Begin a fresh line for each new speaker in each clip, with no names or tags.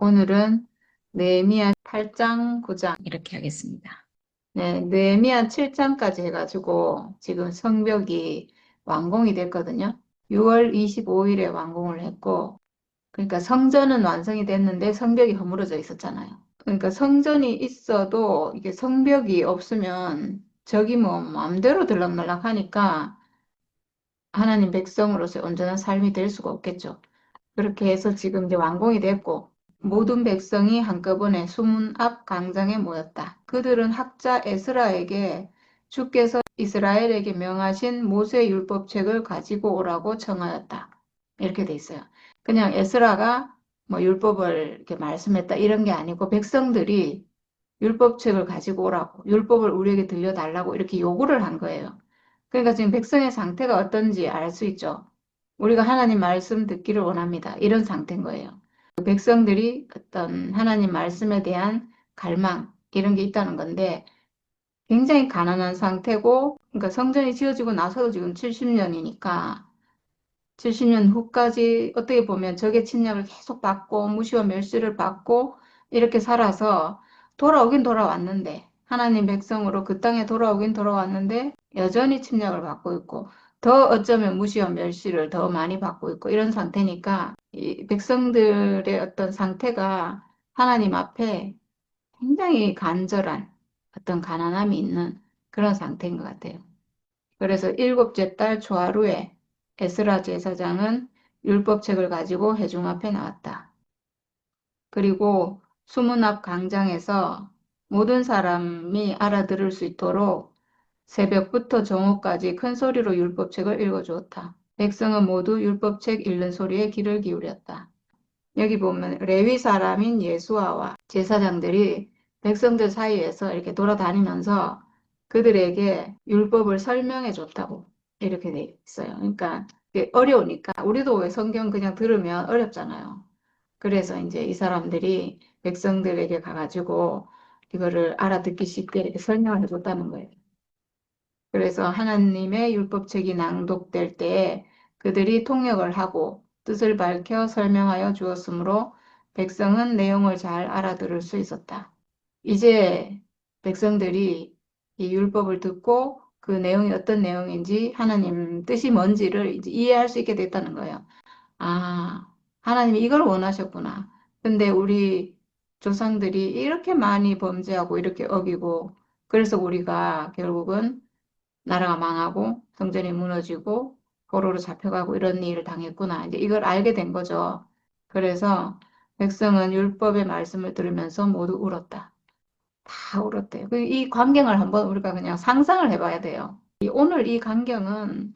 오늘은 느헤미야 8장, 9장 이렇게 하겠습니다. 네, 느헤미야 7장까지 해가지고 지금 성벽이 완공이 됐거든요. 6월 25일에 완공을 했고, 그러니까 성전은 완성이 됐는데 성벽이 허물어져 있었잖아요. 그러니까 성전이 있어도 이게 성벽이 없으면 적이 뭐 마음대로 들락날락 하니까 하나님 백성으로서 온전한 삶이 될 수가 없겠죠. 그렇게 해서 지금 이제 완공이 됐고 모든 백성이 한꺼번에 수문 앞 광장에 모였다. 그들은 학자 에스라에게 주께서 이스라엘에게 명하신 모세 율법책을 가지고 오라고 청하였다. 이렇게 돼 있어요. 그냥 에스라가 뭐 율법을 이렇게 말씀했다 이런 게 아니고 백성들이 율법책을 가지고 오라고 율법을 우리에게 들려달라고 이렇게 요구를 한 거예요. 그러니까 지금 백성의 상태가 어떤지 알 수 있죠. 우리가 하나님 말씀 듣기를 원합니다. 이런 상태인 거예요. 백성들이 어떤 하나님 말씀에 대한 갈망, 이런 게 있다는 건데, 굉장히 가난한 상태고, 그러니까 성전이 지어지고 나서도 지금 70년이니까, 70년 후까지 어떻게 보면 적의 침략을 계속 받고, 무시와 멸시를 받고, 이렇게 살아서 돌아오긴 돌아왔는데, 하나님 백성으로 그 땅에 돌아오긴 돌아왔는데, 여전히 침략을 받고 있고, 더 어쩌면 무시와 멸시를 더 많이 받고 있고, 이런 상태니까, 이 백성들의 어떤 상태가 하나님 앞에 굉장히 간절한 어떤 가난함이 있는 그런 상태인 것 같아요. 그래서 일곱째 달 초하루에 에스라 제사장은 율법책을 가지고 회중 앞에 나왔다. 그리고 수문 앞 광장에서 모든 사람이 알아들을 수 있도록 새벽부터 정오까지 큰 소리로 율법책을 읽어주었다. 백성은 모두 율법책 읽는 소리에 귀를 기울였다. 여기 보면 레위 사람인 예수아와 제사장들이 백성들 사이에서 이렇게 돌아다니면서 그들에게 율법을 설명해 줬다고 이렇게 돼 있어요. 그러니까 이게 어려우니까 우리도 왜 성경 그냥 들으면 어렵잖아요. 그래서 이제 이 사람들이 백성들에게 가가지고 이거를 알아듣기 쉽게 이렇게 설명을 해줬다는 거예요. 그래서 하나님의 율법책이 낭독될 때에 그들이 통역을 하고 뜻을 밝혀 설명하여 주었으므로 백성은 내용을 잘 알아들을 수 있었다. 이제 백성들이 이 율법을 듣고 그 내용이 어떤 내용인지 하나님 뜻이 뭔지를 이제 이해할 수 있게 됐다는 거예요. 아, 하나님이 이걸 원하셨구나. 근데 우리 조상들이 이렇게 많이 범죄하고 이렇게 어기고 그래서 우리가 결국은 나라가 망하고 성전이 무너지고 포로로 잡혀가고 이런 일을 당했구나. 이제 이걸 알게 된 거죠. 그래서 백성은 율법의 말씀을 들으면서 모두 울었다. 다 울었대요. 이 광경을 한번 우리가 그냥 상상을 해봐야 돼요. 오늘 이 광경은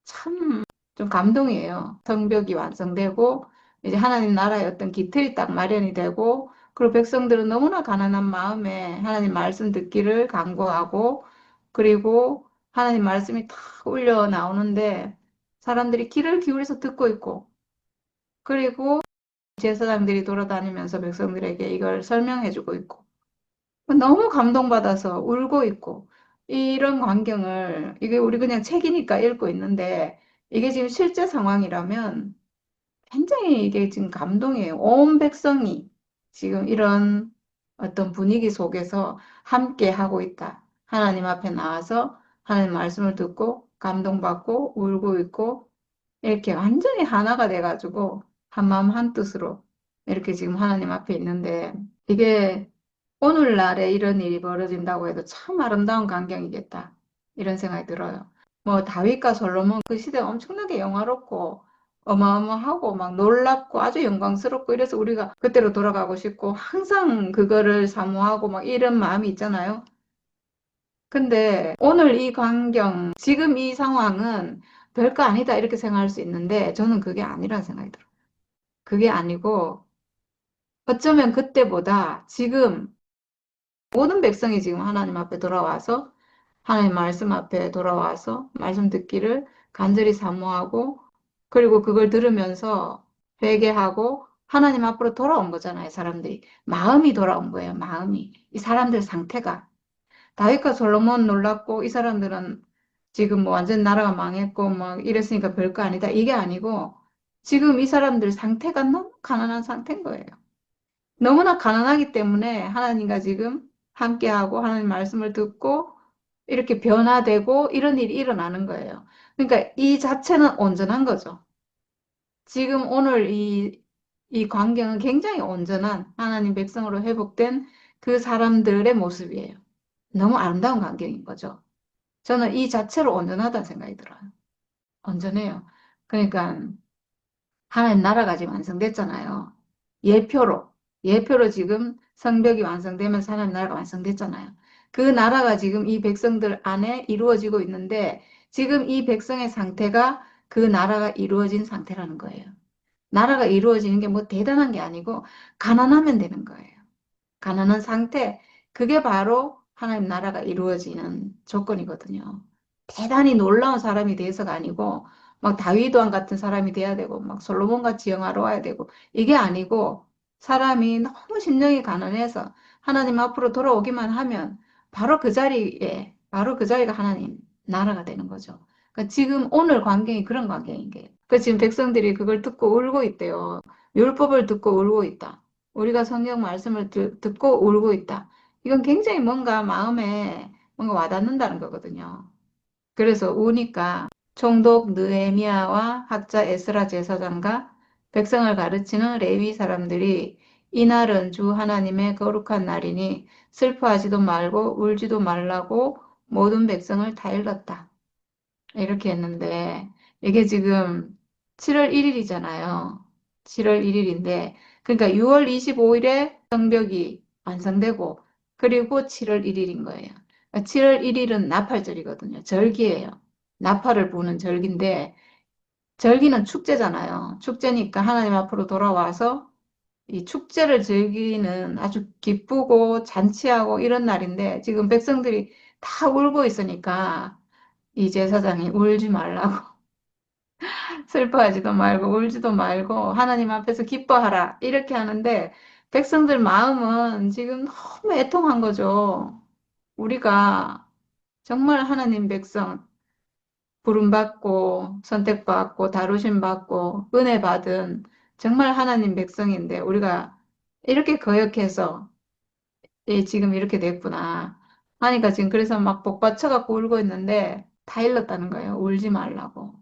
참 좀 감동이에요. 성벽이 완성되고 이제 하나님 나라의 어떤 기틀이 딱 마련이 되고 그리고 백성들은 너무나 가난한 마음에 하나님 말씀 듣기를 간구하고 그리고 하나님 말씀이 탁 울려 나오는데 사람들이 귀를 기울여서 듣고 있고 그리고 제사장들이 돌아다니면서 백성들에게 이걸 설명해주고 있고 너무 감동받아서 울고 있고 이런 광경을 이게 우리 그냥 책이니까 읽고 있는데 이게 지금 실제 상황이라면 굉장히 이게 지금 감동이에요. 온 백성이 지금 이런 어떤 분위기 속에서 함께 하고 있다. 하나님 앞에 나와서 하나님 말씀을 듣고 감동받고 울고 있고 이렇게 완전히 하나가 돼가지고 한마음 한뜻으로 이렇게 지금 하나님 앞에 있는데 이게 오늘날에 이런 일이 벌어진다고 해도 참 아름다운 광경이겠다. 이런 생각이 들어요. 뭐 다윗과 솔로몬 그 시대 엄청나게 영화롭고 어마어마하고 막 놀랍고 아주 영광스럽고 이래서 우리가 그때로 돌아가고 싶고 항상 그거를 사모하고 막 이런 마음이 있잖아요. 근데 오늘 이 광경, 지금 이 상황은 별거 아니다 이렇게 생각할 수 있는데 저는 그게 아니라는 생각이 들어요. 그게 아니고 어쩌면 그때보다 지금 모든 백성이 지금 하나님 앞에 돌아와서 하나님 말씀 앞에 돌아와서 말씀 듣기를 간절히 사모하고 그리고 그걸 들으면서 회개하고 하나님 앞으로 돌아온 거잖아요, 사람들이. 마음이 돌아온 거예요, 마음이. 이 사람들 상태가. 다윗과 솔로몬 놀랐고 이 사람들은 지금 뭐 완전 나라가 망했고 막 이랬으니까 별거 아니다. 이게 아니고 지금 이 사람들 상태가 너무 가난한 상태인 거예요. 너무나 가난하기 때문에 하나님과 지금 함께하고 하나님 말씀을 듣고 이렇게 변화되고 이런 일이 일어나는 거예요. 그러니까 이 자체는 온전한 거죠. 지금 오늘 이 광경은 굉장히 온전한 하나님 백성으로 회복된 그 사람들의 모습이에요. 너무 아름다운 광경인 거죠. 저는 이 자체로 온전하다는 생각이 들어요. 온전해요. 그러니까 하나님 나라가 지금 완성됐잖아요. 예표로, 예표로 지금 성벽이 완성되면서 하나님 나라가 완성됐잖아요. 그 나라가 지금 이 백성들 안에 이루어지고 있는데 지금 이 백성의 상태가 그 나라가 이루어진 상태라는 거예요. 나라가 이루어지는 게 뭐 대단한 게 아니고 가난하면 되는 거예요. 가난한 상태, 그게 바로 하나님 나라가 이루어지는 조건이거든요. 대단히 놀라운 사람이 돼서가 아니고, 막 다윗 왕 같은 사람이 돼야 되고, 막 솔로몬 같이 영화로워야 되고, 이게 아니고, 사람이 너무 심령이 가난해서 하나님 앞으로 돌아오기만 하면, 바로 그 자리가 하나님 나라가 되는 거죠. 그러니까 지금 오늘 광경이 그런 광경인 게요. 그 지금 백성들이 그걸 듣고 울고 있대요. 율법을 듣고 울고 있다. 우리가 성경 말씀을 듣고 울고 있다. 이건 굉장히 뭔가 마음에 뭔가 와닿는다는 거거든요. 그래서 우니까 총독 느헤미야와 학자 에스라 제사장과 백성을 가르치는 레위 사람들이 이날은 주 하나님의 거룩한 날이니 슬퍼하지도 말고 울지도 말라고 모든 백성을 다 일렀다. 이렇게 했는데 이게 지금 7월 1일이잖아요. 7월 1일인데 그러니까 6월 25일에 성벽이 완성되고 그리고 7월 1일인 거예요. 7월 1일은 나팔절이거든요. 절기예요. 나팔을 부는 절기인데 절기는 축제잖아요. 축제니까 하나님 앞으로 돌아와서 이 축제를 즐기는 아주 기쁘고 잔치하고 이런 날인데 지금 백성들이 다 울고 있으니까 이 제사장이 울지 말라고 슬퍼하지도 말고 울지도 말고 하나님 앞에서 기뻐하라 이렇게 하는데 백성들 마음은 지금 너무 애통한 거죠. 우리가 정말 하나님 백성 부름받고 선택받고 다루심 받고 은혜 받은 정말 하나님 백성인데 우리가 이렇게 거역해서 지금 이렇게 됐구나 하니까 지금 그래서 막 복받쳐갖고 울고 있는데 다 일렀다는 거예요. 울지 말라고.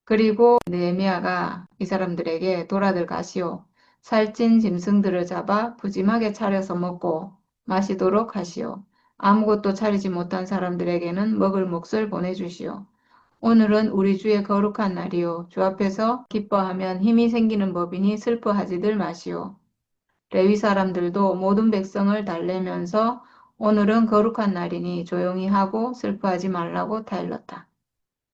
그리고 느헤미야가 이 사람들에게 돌아들 가시오. 살찐 짐승들을 잡아 푸짐하게 차려서 먹고 마시도록 하시오. 아무것도 차리지 못한 사람들에게는 먹을 몫을 보내주시오. 오늘은 우리 주의 거룩한 날이요. 주 앞에서 기뻐하면 힘이 생기는 법이니 슬퍼하지들 마시오. 레위 사람들도 모든 백성을 달래면서 오늘은 거룩한 날이니 조용히 하고 슬퍼하지 말라고 타일렀다.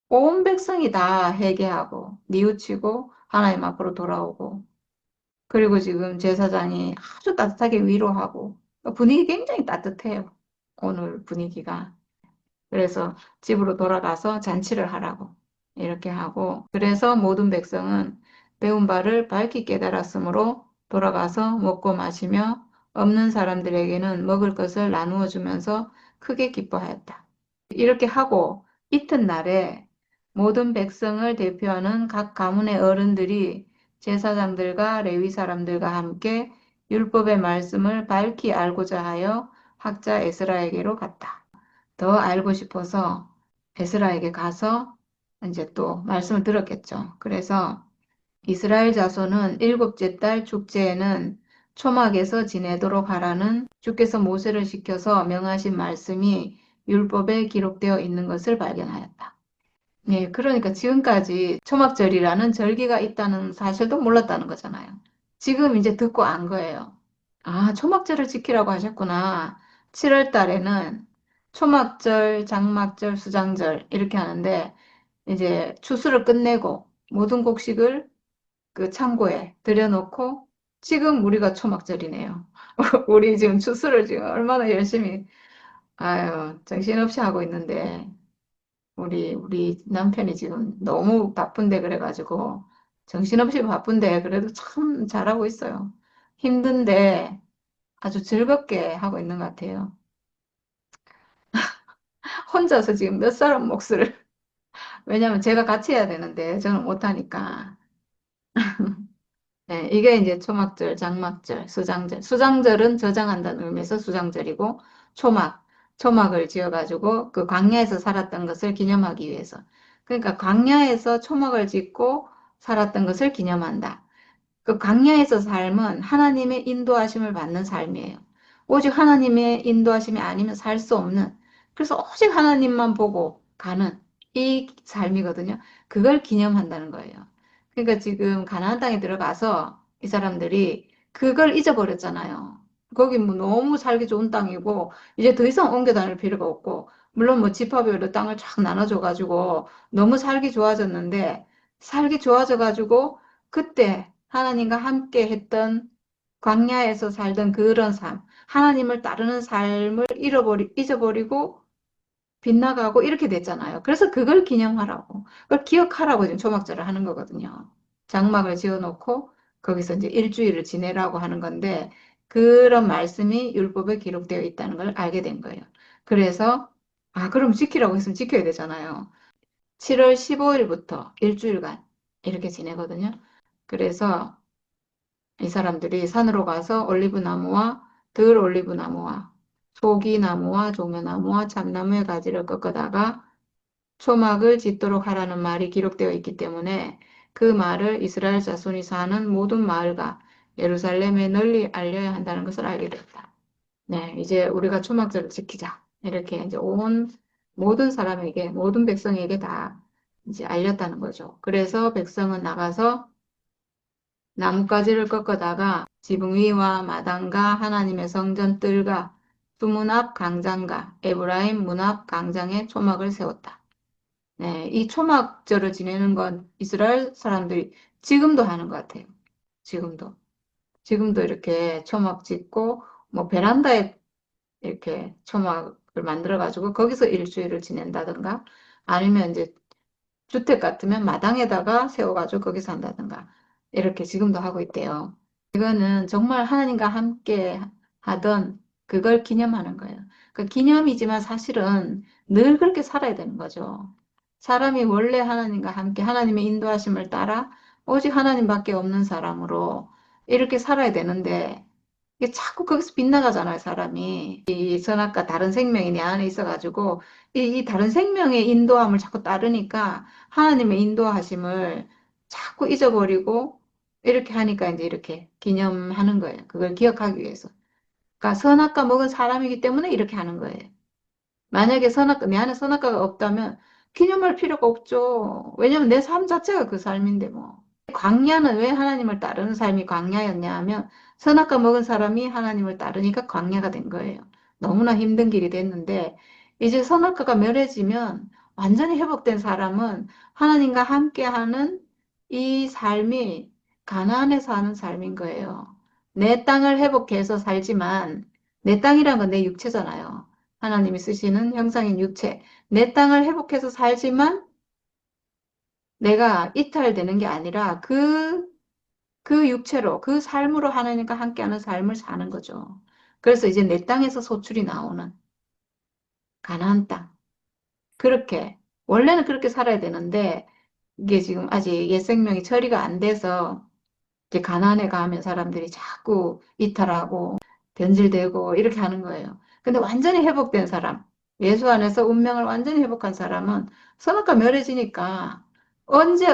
온 백성이 다 회개하고 뉘우치고 하나님 앞으로 돌아오고 그리고 지금 제사장이 아주 따뜻하게 위로하고 분위기 굉장히 따뜻해요. 오늘 분위기가. 그래서 집으로 돌아가서 잔치를 하라고 이렇게 하고 그래서 모든 백성은 배운 바를 밝히 깨달았으므로 돌아가서 먹고 마시며 없는 사람들에게는 먹을 것을 나누어 주면서 크게 기뻐하였다. 이렇게 하고 이튿날에 모든 백성을 대표하는 각 가문의 어른들이 제사장들과 레위 사람들과 함께 율법의 말씀을 밝히 알고자 하여 학자 에스라에게로 갔다. 더 알고 싶어서 에스라에게 가서 이제 또 말씀을 들었겠죠. 그래서 이스라엘 자손은 일곱째 달 축제에는 초막에서 지내도록 하라는 주께서 모세를 시켜서 명하신 말씀이 율법에 기록되어 있는 것을 발견하였다. 네, 그러니까 지금까지 초막절이라는 절기가 있다는 사실도 몰랐다는 거잖아요. 지금 이제 듣고 안 거예요. 아, 초막절을 지키라고 하셨구나. 7월 달에는 초막절, 장막절, 수장절 이렇게 하는데 이제 추수를 끝내고 모든 곡식을 그 창고에 들여놓고 지금 우리가 초막절이네요. 우리 지금 추수를 지금 얼마나 열심히 아유 정신없이 하고 있는데 우리 남편이 지금 너무 바쁜데 그래가지고 정신없이 바쁜데 그래도 참 잘하고 있어요. 힘든데 아주 즐겁게 하고 있는 것 같아요. 혼자서 지금 몇 사람 몫을 왜냐면 제가 같이 해야 되는데 저는 못하니까 네, 이게 이제 초막절, 장막절, 수장절. 수장절은 저장한다는 의미에서 수장절이고, 초막을 지어가지고 그 광야에서 살았던 것을 기념하기 위해서. 그러니까 광야에서 초막을 짓고 살았던 것을 기념한다. 그 광야에서 삶은 하나님의 인도하심을 받는 삶이에요. 오직 하나님의 인도하심이 아니면 살 수 없는, 그래서 오직 하나님만 보고 가는 이 삶이거든요. 그걸 기념한다는 거예요. 그러니까 지금 가나안 땅에 들어가서 이 사람들이 그걸 잊어버렸잖아요. 거기 뭐 너무 살기 좋은 땅이고 이제 더 이상 옮겨 다닐 필요가 없고, 물론 뭐 집합별로 땅을 쫙 나눠줘가지고 너무 살기 좋아졌는데, 살기 좋아져가지고 그때 하나님과 함께 했던 광야에서 살던 그런 삶, 하나님을 따르는 삶을 잊어버리고 빗나가고 이렇게 됐잖아요. 그래서 그걸 기념하라고, 그걸 기억하라고 지금 초막절을 하는 거거든요. 장막을 지어놓고 거기서 이제 일주일을 지내라고 하는 건데, 그런 말씀이 율법에 기록되어 있다는 걸 알게 된 거예요. 그래서 그럼 지키라고 했으면 지켜야 되잖아요. 7월 15일부터 일주일간 이렇게 지내거든요. 그래서 이 사람들이 산으로 가서 올리브 나무와 들 올리브 나무와 소기 나무와 종려나무와 참나무의 가지를 꺾어다가 초막을 짓도록 하라는 말이 기록되어 있기 때문에 그 말을 이스라엘 자손이 사는 모든 마을과 예루살렘에 널리 알려야 한다는 것을 알게 됐다. 네, 이제 우리가 초막절을 지키자. 이렇게 이제 온 모든 사람에게, 모든 백성에게 다 이제 알렸다는 거죠. 그래서 백성은 나가서 나뭇가지를 꺾어다가 지붕 위와 마당과 하나님의 성전 뜰과 수문 앞 광장과 에브라임 문 앞 광장에 초막을 세웠다. 네, 이 초막절을 지내는 건 이스라엘 사람들이 지금도 하는 것 같아요. 지금도. 지금도 이렇게 초막 짓고, 뭐 베란다에 이렇게 초막을 만들어가지고 거기서 일주일을 지낸다든가, 아니면 이제 주택 같으면 마당에다가 세워가지고 거기서 한다든가, 이렇게 지금도 하고 있대요. 이거는 정말 하나님과 함께 하던 그걸 기념하는 거예요. 그 기념이지만 사실은 늘 그렇게 살아야 되는 거죠. 사람이 원래 하나님과 함께 하나님의 인도하심을 따라 오직 하나님밖에 없는 사람으로 이렇게 살아야 되는데, 이게 자꾸 거기서 빗나가잖아요, 사람이. 이 선악과 다른 생명이 내 안에 있어가지고 이 다른 생명의 인도함을 자꾸 따르니까 하나님의 인도하심을 자꾸 잊어버리고 이렇게 하니까 이제 이렇게 기념하는 거예요. 그걸 기억하기 위해서. 그러니까 선악과 먹은 사람이기 때문에 이렇게 하는 거예요. 만약에 내 안에 선악과가 없다면 기념할 필요가 없죠. 왜냐면 내 삶 자체가 그 삶인데 뭐. 광야는 왜 하나님을 따르는 삶이 광야였냐 하면 선악과 먹은 사람이 하나님을 따르니까 광야가 된 거예요. 너무나 힘든 길이 됐는데 이제 선악과가 멸해지면 완전히 회복된 사람은 하나님과 함께하는 이 삶이 가나안에 사는 삶인 거예요. 내 땅을 회복해서 살지만 내 땅이란 건 내 육체잖아요. 하나님이 쓰시는 형상인 육체. 내 땅을 회복해서 살지만 내가 이탈되는 게 아니라 그 육체로, 그 삶으로 하나님과 함께하는 삶을 사는 거죠. 그래서 이제 내 땅에서 소출이 나오는 가나안 땅. 그렇게, 원래는 그렇게 살아야 되는데, 이게 지금 아직 옛 생명이 처리가 안 돼서, 이제 가나안에 가면 사람들이 자꾸 이탈하고, 변질되고, 이렇게 하는 거예요. 근데 완전히 회복된 사람, 예수 안에서 운명을 완전히 회복한 사람은 선악과 멸해지니까 언제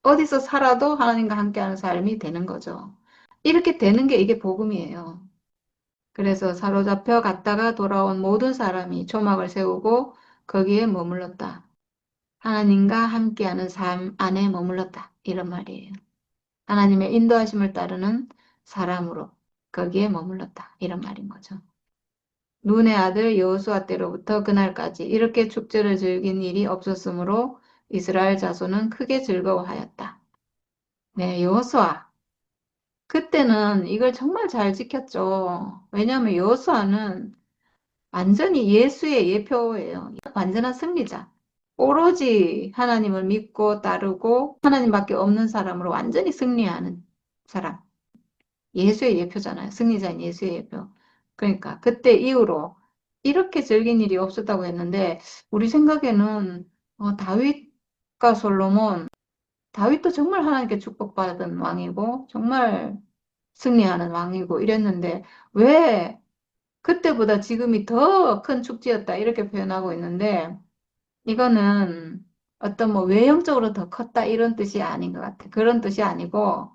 어디서 살아도 하나님과 함께하는 삶이 되는 거죠. 이렇게 되는 게 이게 복음이에요. 그래서 사로잡혀 갔다가 돌아온 모든 사람이 초막을 세우고 거기에 머물렀다. 하나님과 함께하는 삶 안에 머물렀다. 이런 말이에요. 하나님의 인도하심을 따르는 사람으로 거기에 머물렀다. 이런 말인 거죠. 눈의 아들 여호수아 때로부터 그날까지 이렇게 축제를 즐긴 일이 없었으므로 이스라엘 자손은 크게 즐거워하였다. 네, 여호수아. 그때는 이걸 정말 잘 지켰죠. 왜냐하면 여호수아는 완전히 예수의 예표예요. 완전한 승리자. 오로지 하나님을 믿고 따르고 하나님밖에 없는 사람으로 완전히 승리하는 사람. 예수의 예표잖아요. 승리자인 예수의 예표. 그러니까 그때 이후로 이렇게 즐긴 일이 없었다고 했는데 우리 생각에는 다윗과 솔로몬 다윗도 정말 하나님께 축복받은 왕이고 정말 승리하는 왕이고 이랬는데 왜 그때보다 지금이 더 큰 축제였다 이렇게 표현하고 있는데 이거는 어떤 뭐 외형적으로 더 컸다 이런 뜻이 아닌 것 같아. 그런 뜻이 아니고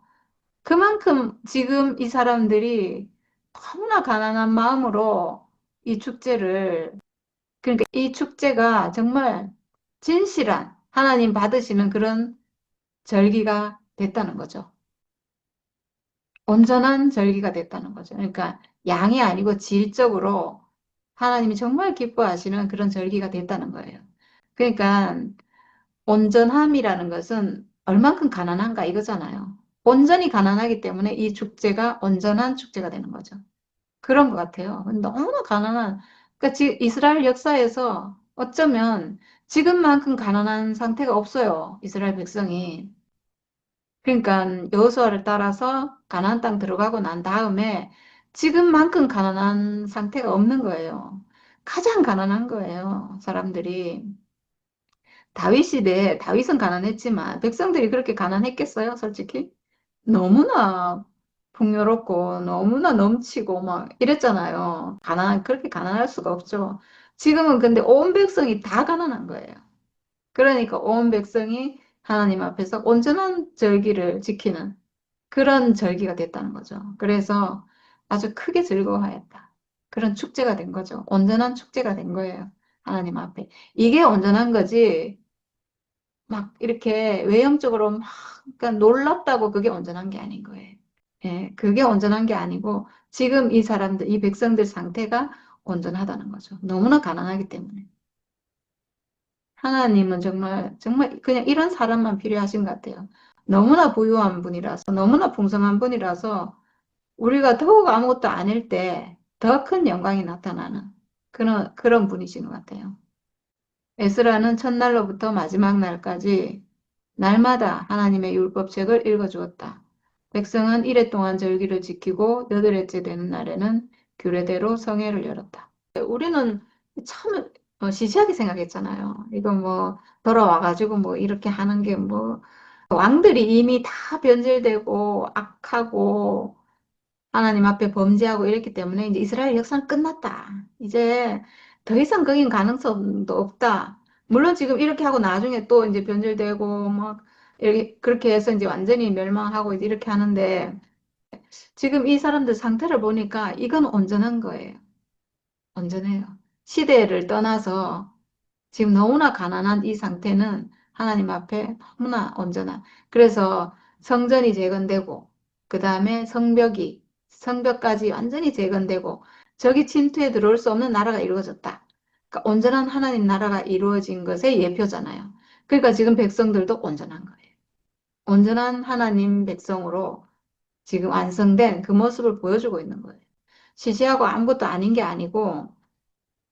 그만큼 지금 이 사람들이 너무나 가난한 마음으로 이 축제를 그러니까 이 축제가 정말 진실한 하나님 받으시는 그런 절기가 됐다는 거죠. 온전한 절기가 됐다는 거죠. 그러니까 양이 아니고 질적으로 하나님이 정말 기뻐하시는 그런 절기가 됐다는 거예요. 그러니까 온전함이라는 것은 얼만큼 가난한가 이거잖아요. 온전히 가난하기 때문에 이 축제가 온전한 축제가 되는 거죠. 그런 것 같아요. 너무나 가난한, 그러니까 이스라엘 역사에서 어쩌면 지금만큼 가난한 상태가 없어요. 이스라엘 백성이. 그러니까 여호수아를 따라서 가나안 땅 들어가고 난 다음에 지금만큼 가난한 상태가 없는 거예요. 가장 가난한 거예요. 사람들이. 다윗 시대에 다윗은 가난했지만 백성들이 그렇게 가난했겠어요? 솔직히? 너무나 풍요롭고 너무나 넘치고 막 이랬잖아요. 그렇게 가난할 수가 없죠. 지금은 근데 온 백성이 다 가난한 거예요. 그러니까 온 백성이 하나님 앞에서 온전한 절기를 지키는 그런 절기가 됐다는 거죠. 그래서 아주 크게 즐거워하였다. 그런 축제가 된 거죠. 온전한 축제가 된 거예요. 하나님 앞에. 이게 온전한 거지. 막 이렇게 외형적으로 막 그러니까 놀랍다고 그게 온전한 게 아닌 거예요. 예, 그게 온전한 게 아니고 지금 이 사람들, 이 백성들 상태가 온전하다는 거죠. 너무나 가난하기 때문에. 하나님은 정말, 정말 그냥 이런 사람만 필요하신 것 같아요. 너무나 부유한 분이라서, 너무나 풍성한 분이라서 우리가 더욱 아무것도 아닐 때 더 큰 영광이 나타나는 그런 분이신 것 같아요. 에스라는 첫날로부터 마지막 날까지 날마다 하나님의 율법책을 읽어주었다. 백성은 이래 동안 절기를 지키고 여덟째 되는 날에는 규례대로 성회를 열었다. 우리는 참 시시하게 생각했잖아요. 이거 뭐 돌아와가지고 뭐 이렇게 하는 게 뭐 왕들이 이미 다 변질되고 악하고 하나님 앞에 범죄하고 이랬기 때문에 이제 이스라엘 역사는 끝났다. 이제 더 이상 거긴 가능성도 없다. 물론 지금 이렇게 하고 나중에 또 이제 변질되고 막 이렇게 그렇게 해서 이제 완전히 멸망하고 이제 이렇게 하는데 지금 이 사람들 상태를 보니까 이건 온전한 거예요. 온전해요. 시대를 떠나서 지금 너무나 가난한 이 상태는 하나님 앞에 너무나 온전한. 그래서 성전이 재건되고, 그 다음에 성벽까지 완전히 재건되고, 저기 침투해 들어올 수 없는 나라가 이루어졌다. 그러니까 온전한 하나님 나라가 이루어진 것의 예표잖아요. 그러니까 지금 백성들도 온전한 거예요. 온전한 하나님 백성으로 지금 완성된 그 모습을 보여주고 있는 거예요. 시시하고 아무것도 아닌 게 아니고,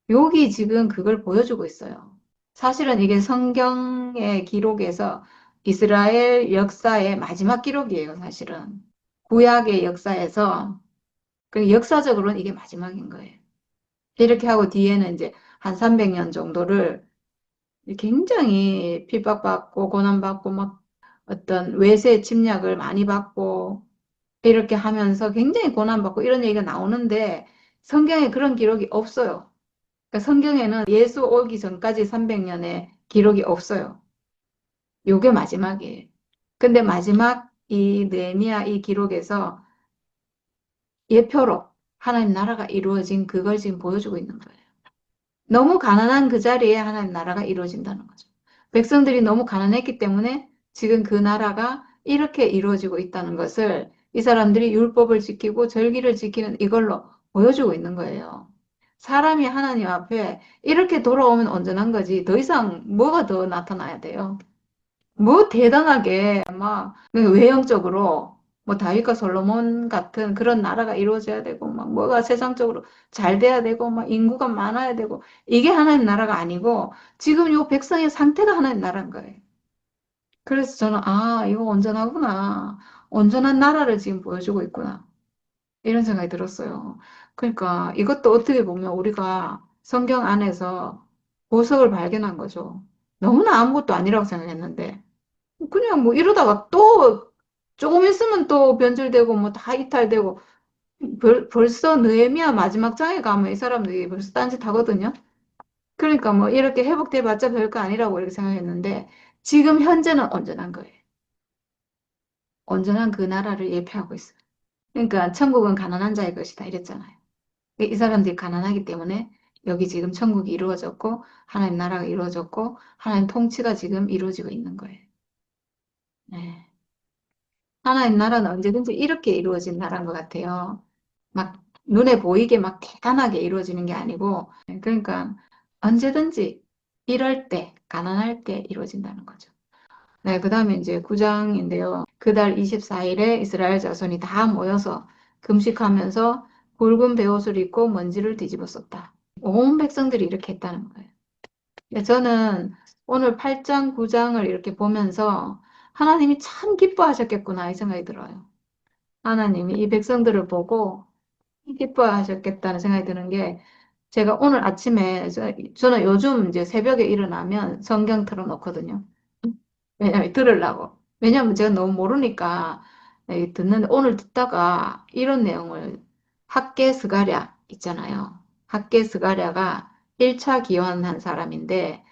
여기 지금 그걸 보여주고 있어요. 사실은 이게 성경의 기록에서 이스라엘 역사의 마지막 기록이에요, 사실은. 구약의 역사에서, 그 역사적으로는 이게 마지막인 거예요. 이렇게 하고 뒤에는 이제 한 300년 정도를 굉장히 핍박받고 고난받고 막 어떤 외세 침략을 많이 받고 이렇게 하면서 굉장히 고난받고 이런 얘기가 나오는데 성경에 그런 기록이 없어요. 그러니까 성경에는 예수 오기 전까지 300년의 기록이 없어요. 요게 마지막이에요. 근데 마지막 이 느헤미야 이 기록에서 예표로 하나님 나라가 이루어진 그걸 지금 보여주고 있는 거예요. 너무 가난한 그 자리에 하나님 나라가 이루어진다는 거죠. 백성들이 너무 가난했기 때문에 지금 그 나라가 이렇게 이루어지고 있다는 것을 이 사람들이 율법을 지키고 절기를 지키는 이걸로 보여주고 있는 거예요. 사람이 하나님 앞에 이렇게 돌아오면 온전한 거지. 더 이상 뭐가 더 나타나야 돼요? 뭐 대단하게 막 외형적으로 뭐 다윗과 솔로몬 같은 그런 나라가 이루어져야 되고 막 뭐가 세상적으로 잘 돼야 되고 막 인구가 많아야 되고 이게 하나님 나라가 아니고 지금 요 백성의 상태가 하나님 나라인 거예요. 그래서 저는 아 이거 온전하구나. 온전한 나라를 지금 보여주고 있구나. 이런 생각이 들었어요. 그러니까 이것도 어떻게 보면 우리가 성경 안에서 보석을 발견한 거죠. 너무나 아무것도 아니라고 생각했는데 그냥 뭐 이러다가 또 조금 있으면 또 변질되고 뭐 다 이탈되고 벌써 느헤미야 마지막 장에 가면 이 사람들이 벌써 딴짓 하거든요. 그러니까 뭐 이렇게 회복돼봤자 별거 아니라고 이렇게 생각했는데 지금 현재는 온전한 거예요. 온전한 그 나라를 예표하고 있어요. 그러니까 천국은 가난한 자의 것이다 이랬잖아요. 이 사람들이 가난하기 때문에 여기 지금 천국이 이루어졌고 하나님 나라가 이루어졌고 하나님 통치가 지금 이루어지고 있는 거예요. 네. 하나님 나라는 언제든지 이렇게 이루어진 나라인 것 같아요. 막 눈에 보이게 막 대단하게 이루어지는 게 아니고 그러니까 언제든지 이럴 때 가난할 때 이루어진다는 거죠. 네, 그 다음에 이제 9장인데요. 그달 24일에 이스라엘 자손이 다 모여서 금식하면서 굵은 베옷을 입고 먼지를 뒤집어 썼다. 온 백성들이 이렇게 했다는 거예요. 저는 오늘 8장, 9장을 이렇게 보면서 하나님이 참 기뻐하셨겠구나 이 생각이 들어요. 하나님이 이 백성들을 보고 기뻐하셨겠다는 생각이 드는 게 제가 오늘 아침에 저는 요즘 이제 새벽에 일어나면 성경 틀어놓거든요. 왜냐면 들으려고. 왜냐면 제가 너무 모르니까 듣는데 오늘 듣다가 이런 내용을 학계 스가랴 있잖아요. 학계 스가랴가 1차 기원한 사람인데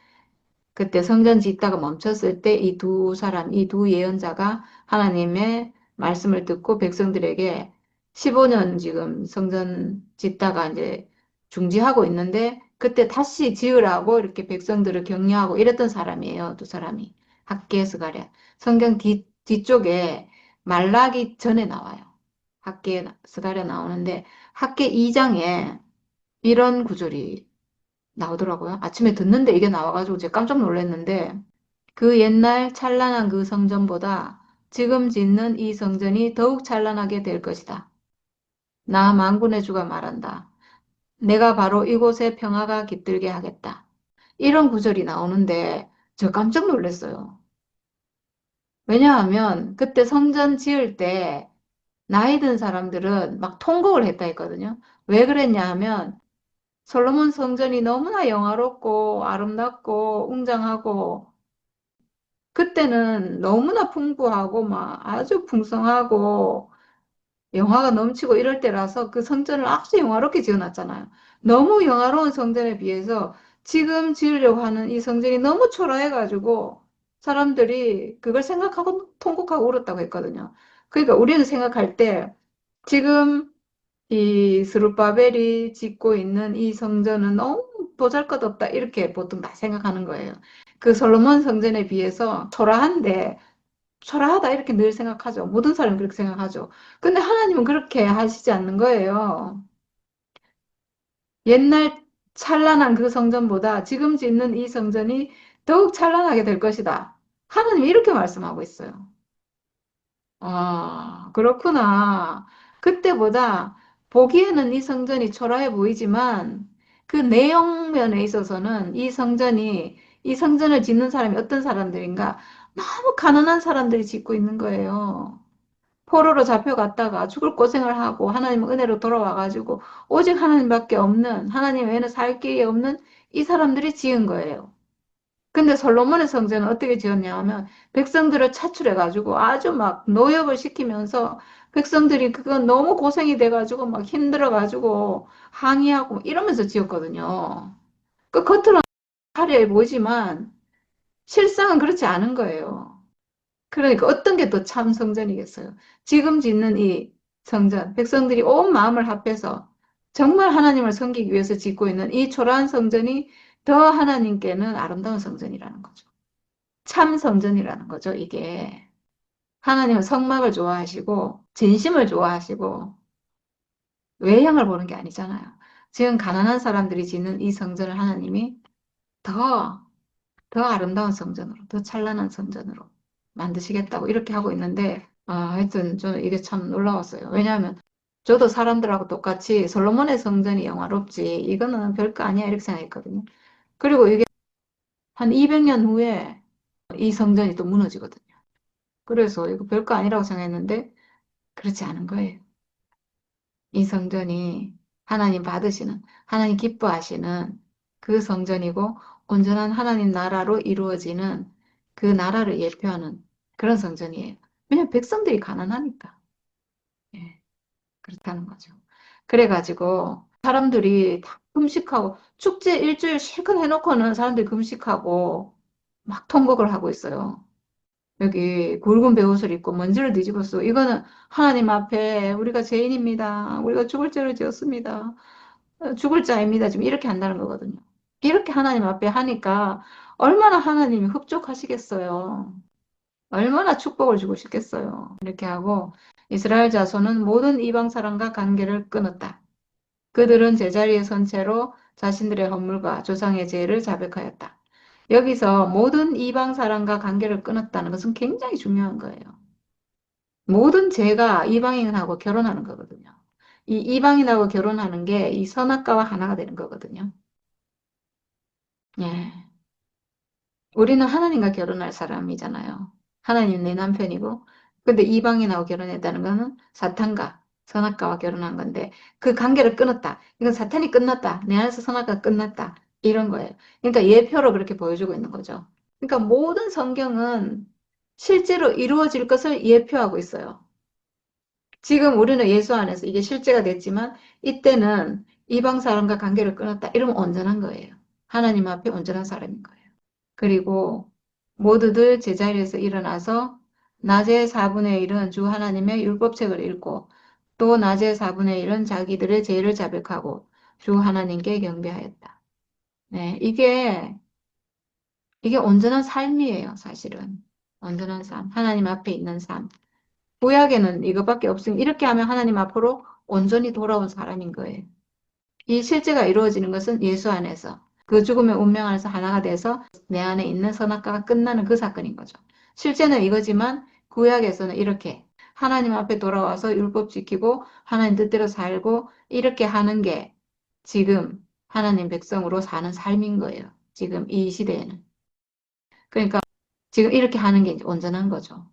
그때 성전 짓다가 멈췄을 때 이 두 사람, 이 두 예언자가 하나님의 말씀을 듣고 백성들에게 15년 지금 성전 짓다가 이제 중지하고 있는데 그때 다시 지으라고 이렇게 백성들을 격려하고 이랬던 사람이에요. 두 사람이. 학개 스가랴. 성경 뒤쪽에 말라기 전에 나와요. 학개 스가랴 나오는데 학개 2장에 이런 구절이 나오더라고요. 아침에 듣는데 이게 나와가지고 제가 깜짝 놀랐는데 그 옛날 찬란한 그 성전보다 지금 짓는 이 성전이 더욱 찬란하게 될 것이다. 나 만군의 주가 말한다. 내가 바로 이곳에 평화가 깃들게 하겠다. 이런 구절이 나오는데 저 깜짝 놀랐어요. 왜냐하면 그때 성전 지을 때 나이 든 사람들은 막 통곡을 했다 했거든요. 왜 그랬냐 하면 솔로몬 성전이 너무나 영화롭고 아름답고 웅장하고 그때는 너무나 풍부하고 막 아주 풍성하고 영화가 넘치고 이럴 때라서 그 성전을 아주 영화롭게 지어놨잖아요. 너무 영화로운 성전에 비해서 지금 지으려고 하는 이 성전이 너무 초라해가지고 사람들이 그걸 생각하고 통곡하고 울었다고 했거든요. 그러니까 우리는 생각할 때 지금 이 스룹바벨이 짓고 있는 이 성전은 너무 보잘것없다 이렇게 보통 다 생각하는 거예요. 그 솔로몬 성전에 비해서 초라한데 초라하다 이렇게 늘 생각하죠. 모든 사람이 그렇게 생각하죠. 근데 하나님은 그렇게 하시지 않는 거예요. 옛날 찬란한 그 성전보다 지금 짓는 이 성전이 더욱 찬란하게 될 것이다. 하나님이 이렇게 말씀하고 있어요. 아, 그렇구나. 그때보다 보기에는 이 성전이 초라해 보이지만 그 내용면에 있어서는 이 성전을 짓는 사람이 어떤 사람들인가? 너무 가난한 사람들이 짓고 있는 거예요. 포로로 잡혀갔다가 죽을 고생을 하고 하나님 은혜로 돌아와가지고 오직 하나님밖에 없는 하나님 외에는 살 길이 없는 이 사람들이 지은 거예요. 근데 솔로몬의 성전은 어떻게 지었냐 하면 백성들을 차출해가지고 아주 막 노역을 시키면서 백성들이 그건 너무 고생이 돼가지고 막 힘들어가지고 항의하고 이러면서 지었거든요. 그 겉으로는 화려해 보이지만 실상은 그렇지 않은 거예요. 그러니까 어떤 게 더 참 성전이겠어요. 지금 짓는 이 성전, 백성들이 온 마음을 합해서 정말 하나님을 섬기기 위해서 짓고 있는 이 초라한 성전이 더 하나님께는 아름다운 성전이라는 거죠. 참 성전이라는 거죠, 이게. 하나님은 성막을 좋아하시고, 진심을 좋아하시고, 외형을 보는 게 아니잖아요. 지금 가난한 사람들이 짓는 이 성전을 하나님이 더, 더 아름다운 성전으로, 더 찬란한 성전으로 만드시겠다고 이렇게 하고 있는데, 하여튼 저는 이게 참 놀라웠어요. 왜냐하면 저도 사람들하고 똑같이 솔로몬의 성전이 영화롭지, 이거는 별거 아니야, 이렇게 생각했거든요. 그리고 이게 한 200년 후에 이 성전이 또 무너지거든요. 그래서 이거 별거 아니라고 생각했는데 그렇지 않은 거예요. 이 성전이 하나님 받으시는, 하나님 기뻐하시는 그 성전이고 온전한 하나님 나라로 이루어지는 그 나라를 예표하는 그런 성전이에요. 왜냐면 백성들이 가난하니까. 예, 그렇다는 거죠. 그래가지고 사람들이 다 금식하고 축제 일주일 실컷 해놓고는 사람들이 금식하고 막 통곡을 하고 있어요. 여기 굵은 베옷을 입고 먼지를 뒤집어 쓰고 이거는 하나님 앞에 우리가 죄인입니다. 우리가 죽을 죄를 지었습니다. 죽을 자입니다. 지금 이렇게 한다는 거거든요. 이렇게 하나님 앞에 하니까 얼마나 하나님이 흡족하시겠어요. 얼마나 축복을 주고 싶겠어요. 이렇게 하고 이스라엘 자손은 모든 이방 사람과 관계를 끊었다. 그들은 제자리에 선 채로 자신들의 허물과 조상의 죄를 자백하였다. 여기서 모든 이방 사람과 관계를 끊었다는 것은 굉장히 중요한 거예요. 모든 죄가 이방인하고 결혼하는 거거든요. 이 이방인하고 결혼하는 게 이 선악과와 하나가 되는 거거든요. 예. 우리는 하나님과 결혼할 사람이잖아요. 하나님 내 남편이고, 근데 이방인하고 결혼했다는 거는 사탄과 선악과와 결혼한 건데, 그 관계를 끊었다. 이건 사탄이 끝났다. 내 안에서 선악과가 끝났다. 이런 거예요. 그러니까 예표로 그렇게 보여주고 있는 거죠. 그러니까 모든 성경은 실제로 이루어질 것을 예표하고 있어요. 지금 우리는 예수 안에서 이게 실제가 됐지만, 이때는 이방 사람과 관계를 끊었다. 이러면 온전한 거예요. 하나님 앞에 온전한 사람인 거예요. 그리고 모두들 제자리에서 일어나서 낮에 4분의 1은 주 하나님의 율법책을 읽고 또 낮에 4분의 1은 자기들의 죄를 자백하고 주 하나님께 경배하였다. 네, 이게 온전한 삶이에요, 사실은. 온전한 삶, 하나님 앞에 있는 삶. 구약에는 이것밖에 없으니 이렇게 하면 하나님 앞으로 온전히 돌아온 사람인 거예요. 이 실제가 이루어지는 것은 예수 안에서 그 죽음의 운명 안에서 하나가 돼서 내 안에 있는 선악과가 끝나는 그 사건인 거죠. 실제는 이거지만 구약에서는 이렇게 하나님 앞에 돌아와서 율법 지키고 하나님 뜻대로 살고 이렇게 하는 게 지금 하나님 백성으로 사는 삶인 거예요. 지금 이 시대에는. 그러니까 지금 이렇게 하는 게 이제 온전한 거죠.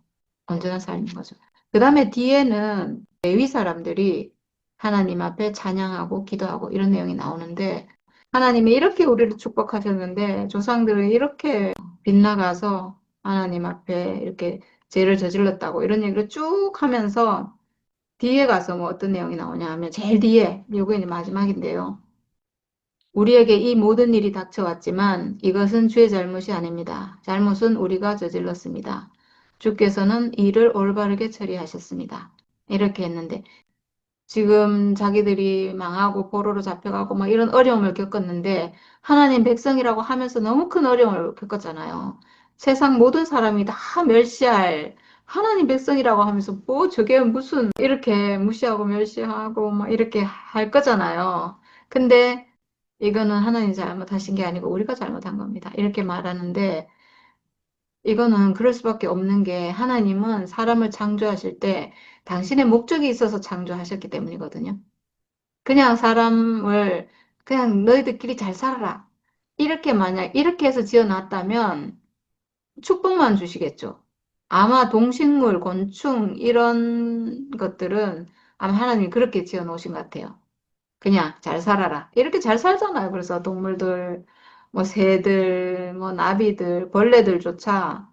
온전한 삶인 거죠. 그 다음에 뒤에는 레위 사람들이 하나님 앞에 찬양하고 기도하고 이런 내용이 나오는데 하나님이 이렇게 우리를 축복하셨는데 조상들이 이렇게 빗나가서 하나님 앞에 이렇게 죄를 저질렀다고 이런 얘기를 쭉 하면서 뒤에 가서 뭐 어떤 내용이 나오냐 하면 제일 뒤에 요거 이제 마지막인데요. 우리에게 이 모든 일이 닥쳐왔지만 이것은 주의 잘못이 아닙니다. 잘못은 우리가 저질렀습니다. 주께서는 이를 올바르게 처리하셨습니다. 이렇게 했는데 지금 자기들이 망하고 포로로 잡혀가고 막 이런 어려움을 겪었는데 하나님 백성이라고 하면서 너무 큰 어려움을 겪었잖아요. 세상 모든 사람이 다 멸시할 하나님 백성이라고 하면서 뭐 저게 무슨 이렇게 무시하고 멸시하고 막 이렇게 할 거잖아요. 근데 이거는 하나님 잘못하신 게 아니고 우리가 잘못한 겁니다. 이렇게 말하는데 이거는 그럴 수밖에 없는 게 하나님은 사람을 창조하실 때 당신의 목적이 있어서 창조하셨기 때문이거든요. 그냥 사람을 그냥 너희들끼리 잘 살아라. 이렇게 만약 이렇게 해서 지어놨다면 축복만 주시겠죠. 아마 동식물, 곤충 이런 것들은 아마 하나님이 그렇게 지어 놓으신 것 같아요. 그냥 잘 살아라. 이렇게 잘 살잖아요. 그래서 동물들, 뭐 새들, 뭐 나비들, 벌레들조차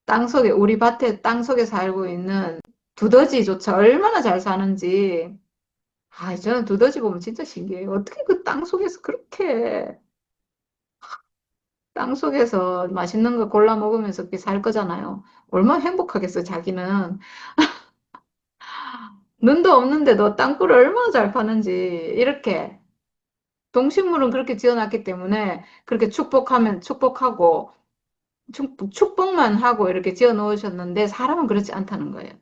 땅속에, 우리 밭에 땅속에 살고 있는 두더지조차 얼마나 잘 사는지. 아, 저는 두더지 보면 진짜 신기해요. 어떻게 그 땅속에서 그렇게 땅속에서 맛있는 거 골라 먹으면서 그렇게 살 거잖아요. 얼마나 행복하겠어, 자기는. 눈도 없는데도 땅굴을 얼마나 잘 파는지. 이렇게. 동식물은 그렇게 지어놨기 때문에 그렇게 축복하면 축복하고 축복만 하고 이렇게 지어 놓으셨는데 사람은 그렇지 않다는 거예요.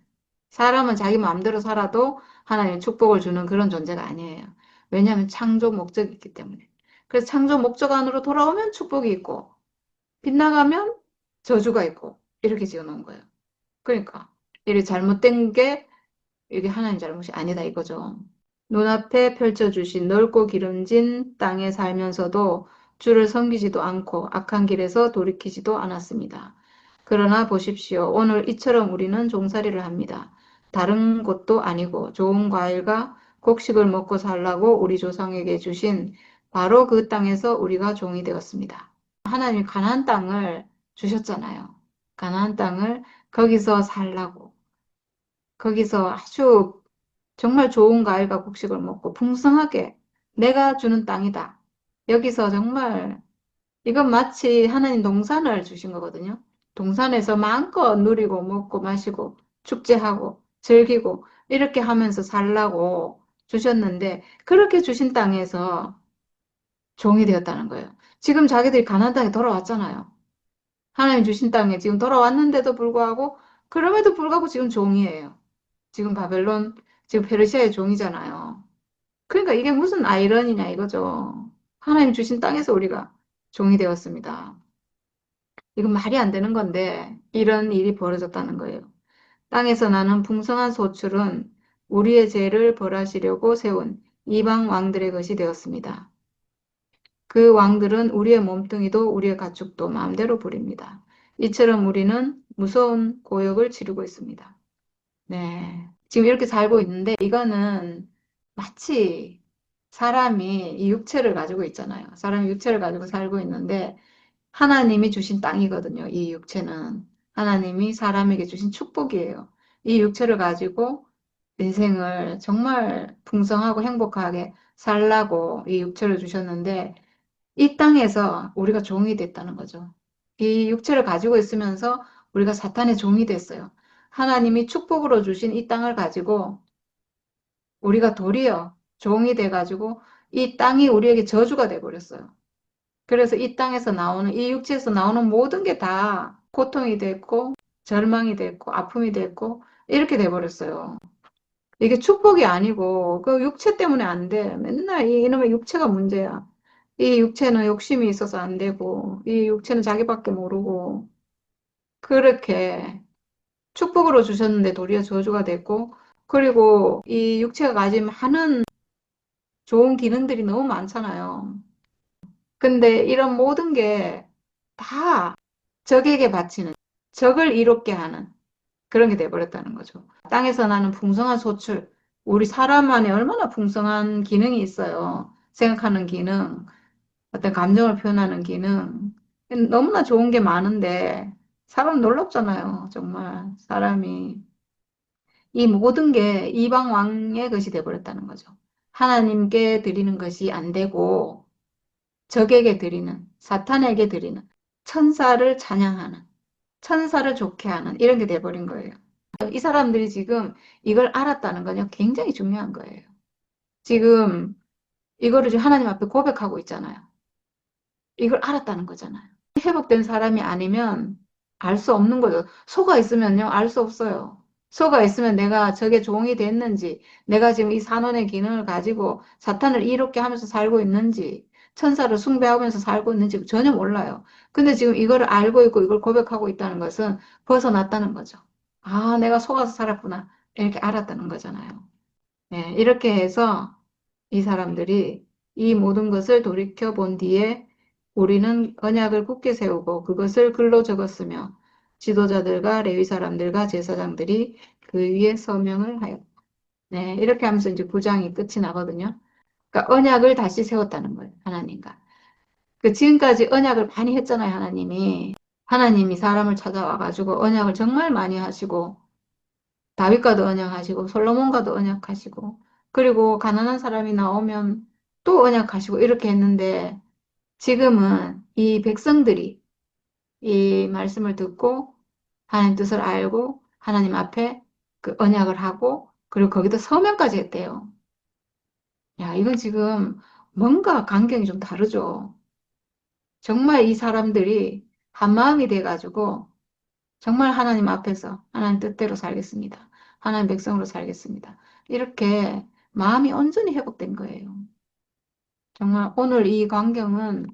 사람은 자기 마음대로 살아도 하나님 축복을 주는 그런 존재가 아니에요. 왜냐하면 창조 목적이 있기 때문에. 그래서 창조 목적 안으로 돌아오면 축복이 있고 빗나가면 저주가 있고 이렇게 지어 놓은 거예요. 그러니까 이게 잘못된 게 이게 하나님 잘못이 아니다 이거죠. 눈앞에 펼쳐주신 넓고 기름진 땅에 살면서도 주를 섬기지도 않고 악한 길에서 돌이키지도 않았습니다. 그러나 보십시오. 오늘 이처럼 우리는 종살이를 합니다. 다른 곳도 아니고 좋은 과일과 곡식을 먹고 살라고 우리 조상에게 주신 바로 그 땅에서 우리가 종이 되었습니다. 하나님이 가나안 땅을 주셨잖아요. 가나안 땅을 거기서 살라고. 거기서 아주 정말 좋은 과일과 곡식을 먹고 풍성하게 내가 주는 땅이다. 여기서 정말 이건 마치 하나님 동산을 주신 거거든요. 동산에서 마음껏 누리고 먹고 마시고 축제하고 즐기고 이렇게 하면서 살라고 주셨는데 그렇게 주신 땅에서 종이 되었다는 거예요. 지금 자기들이 가나안 땅에 돌아왔잖아요. 하나님 주신 땅에 지금 돌아왔는데도 불구하고 그럼에도 불구하고 지금 종이에요. 지금 바벨론, 지금 페르시아의 종이잖아요. 그러니까 이게 무슨 아이러니냐 이거죠. 하나님 주신 땅에서 우리가 종이 되었습니다. 이건 말이 안 되는 건데 이런 일이 벌어졌다는 거예요. 땅에서 나는 풍성한 소출은 우리의 죄를 벌하시려고 세운 이방 왕들의 것이 되었습니다. 그 왕들은 우리의 몸뚱이도 우리의 가축도 마음대로 부립니다. 이처럼 우리는 무서운 고역을 치르고 있습니다. 네. 지금 이렇게 살고 있는데 이거는 마치 사람이 이 육체를 가지고 있잖아요. 사람이 육체를 가지고 살고 있는데 하나님이 주신 땅이거든요. 이 육체는. 하나님이 사람에게 주신 축복이에요. 이 육체를 가지고 인생을 정말 풍성하고 행복하게 살라고 이 육체를 주셨는데 이 땅에서 우리가 종이 됐다는 거죠. 이 육체를 가지고 있으면서 우리가 사탄의 종이 됐어요. 하나님이 축복으로 주신 이 땅을 가지고 우리가 도리어 종이 돼가지고 이 땅이 우리에게 저주가 돼버렸어요. 그래서 이 땅에서 나오는, 이 육체에서 나오는 모든 게 다 고통이 됐고, 절망이 됐고, 아픔이 됐고, 이렇게 돼버렸어요. 이게 축복이 아니고, 그 육체 때문에 안 돼. 맨날 이놈의 육체가 문제야. 이 육체는 욕심이 있어서 안 되고, 이 육체는 자기밖에 모르고, 그렇게 축복으로 주셨는데 도리어 저주가 됐고, 그리고 이 육체가 가진 많은 좋은 기능들이 너무 많잖아요. 근데 이런 모든 게 다 적에게 바치는, 적을 이롭게 하는 그런 게 돼버렸다는 거죠. 땅에서 나는 풍성한 소출, 우리 사람 안에 얼마나 풍성한 기능이 있어요. 생각하는 기능, 어떤 감정을 표현하는 기능. 너무나 좋은 게 많은데, 사람 놀랍잖아요. 정말, 사람이. 이 모든 게 이방 왕의 것이 돼버렸다는 거죠. 하나님께 드리는 것이 안 되고, 적에게 드리는, 사탄에게 드리는, 천사를 찬양하는, 천사를 좋게 하는, 이런 게 돼버린 거예요. 이 사람들이 지금 이걸 알았다는 건요, 굉장히 중요한 거예요. 지금 이거를 지금 하나님 앞에 고백하고 있잖아요. 이걸 알았다는 거잖아요. 회복된 사람이 아니면 알 수 없는 거죠. 속아 있으면요, 알 수 없어요. 속아 있으면 내가 저게 종이 됐는지, 내가 지금 이 산원의 기능을 가지고 사탄을 이롭게 하면서 살고 있는지, 천사를 숭배하면서 살고 있는지 전혀 몰라요. 근데 지금 이거를 알고 있고 이걸 고백하고 있다는 것은 벗어났다는 거죠. 아, 내가 속아서 살았구나. 이렇게 알았다는 거잖아요. 네, 이렇게 해서 이 사람들이 이 모든 것을 돌이켜 본 뒤에 우리는 언약을 굳게 세우고 그것을 글로 적었으며 지도자들과 레위 사람들과 제사장들이 그 위에 서명을 하였다. 네, 이렇게 하면서 이제 9장이 끝이 나거든요. 그러니까 언약을 다시 세웠다는 거예요. 하나님과. 그 지금까지 언약을 많이 했잖아요, 하나님이. 하나님이 사람을 찾아와가지고 언약을 정말 많이 하시고 다윗과도 언약하시고 솔로몬과도 언약하시고 그리고 가난한 사람이 나오면 또 언약하시고 이렇게 했는데 지금은 이 백성들이 이 말씀을 듣고 하나님 뜻을 알고 하나님 앞에 그 언약을 하고 그리고 거기다 서명까지 했대요. 야, 이건 지금 뭔가 광경이 좀 다르죠. 정말 이 사람들이 한 마음이 돼가지고 정말 하나님 앞에서 하나님 뜻대로 살겠습니다. 하나님 백성으로 살겠습니다. 이렇게 마음이 온전히 회복된 거예요. 정말 오늘 이 광경은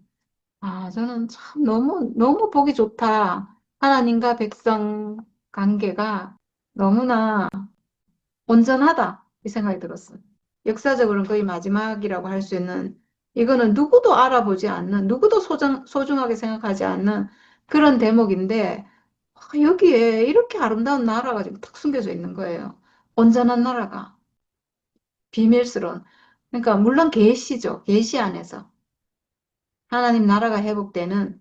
아, 저는 참 너무 보기 좋다. 하나님과 백성 관계가 너무나 온전하다. 이 생각이 들었어요. 역사적으로는 거의 마지막이라고 할 수 있는 이거는 누구도 알아보지 않는 누구도 소중하게 생각하지 않는 그런 대목인데 여기에 이렇게 아름다운 나라가 지금 탁 숨겨져 있는 거예요. 온전한 나라가 비밀스러운. 그러니까 물론 계시죠. 계시 안에서 하나님 나라가 회복되는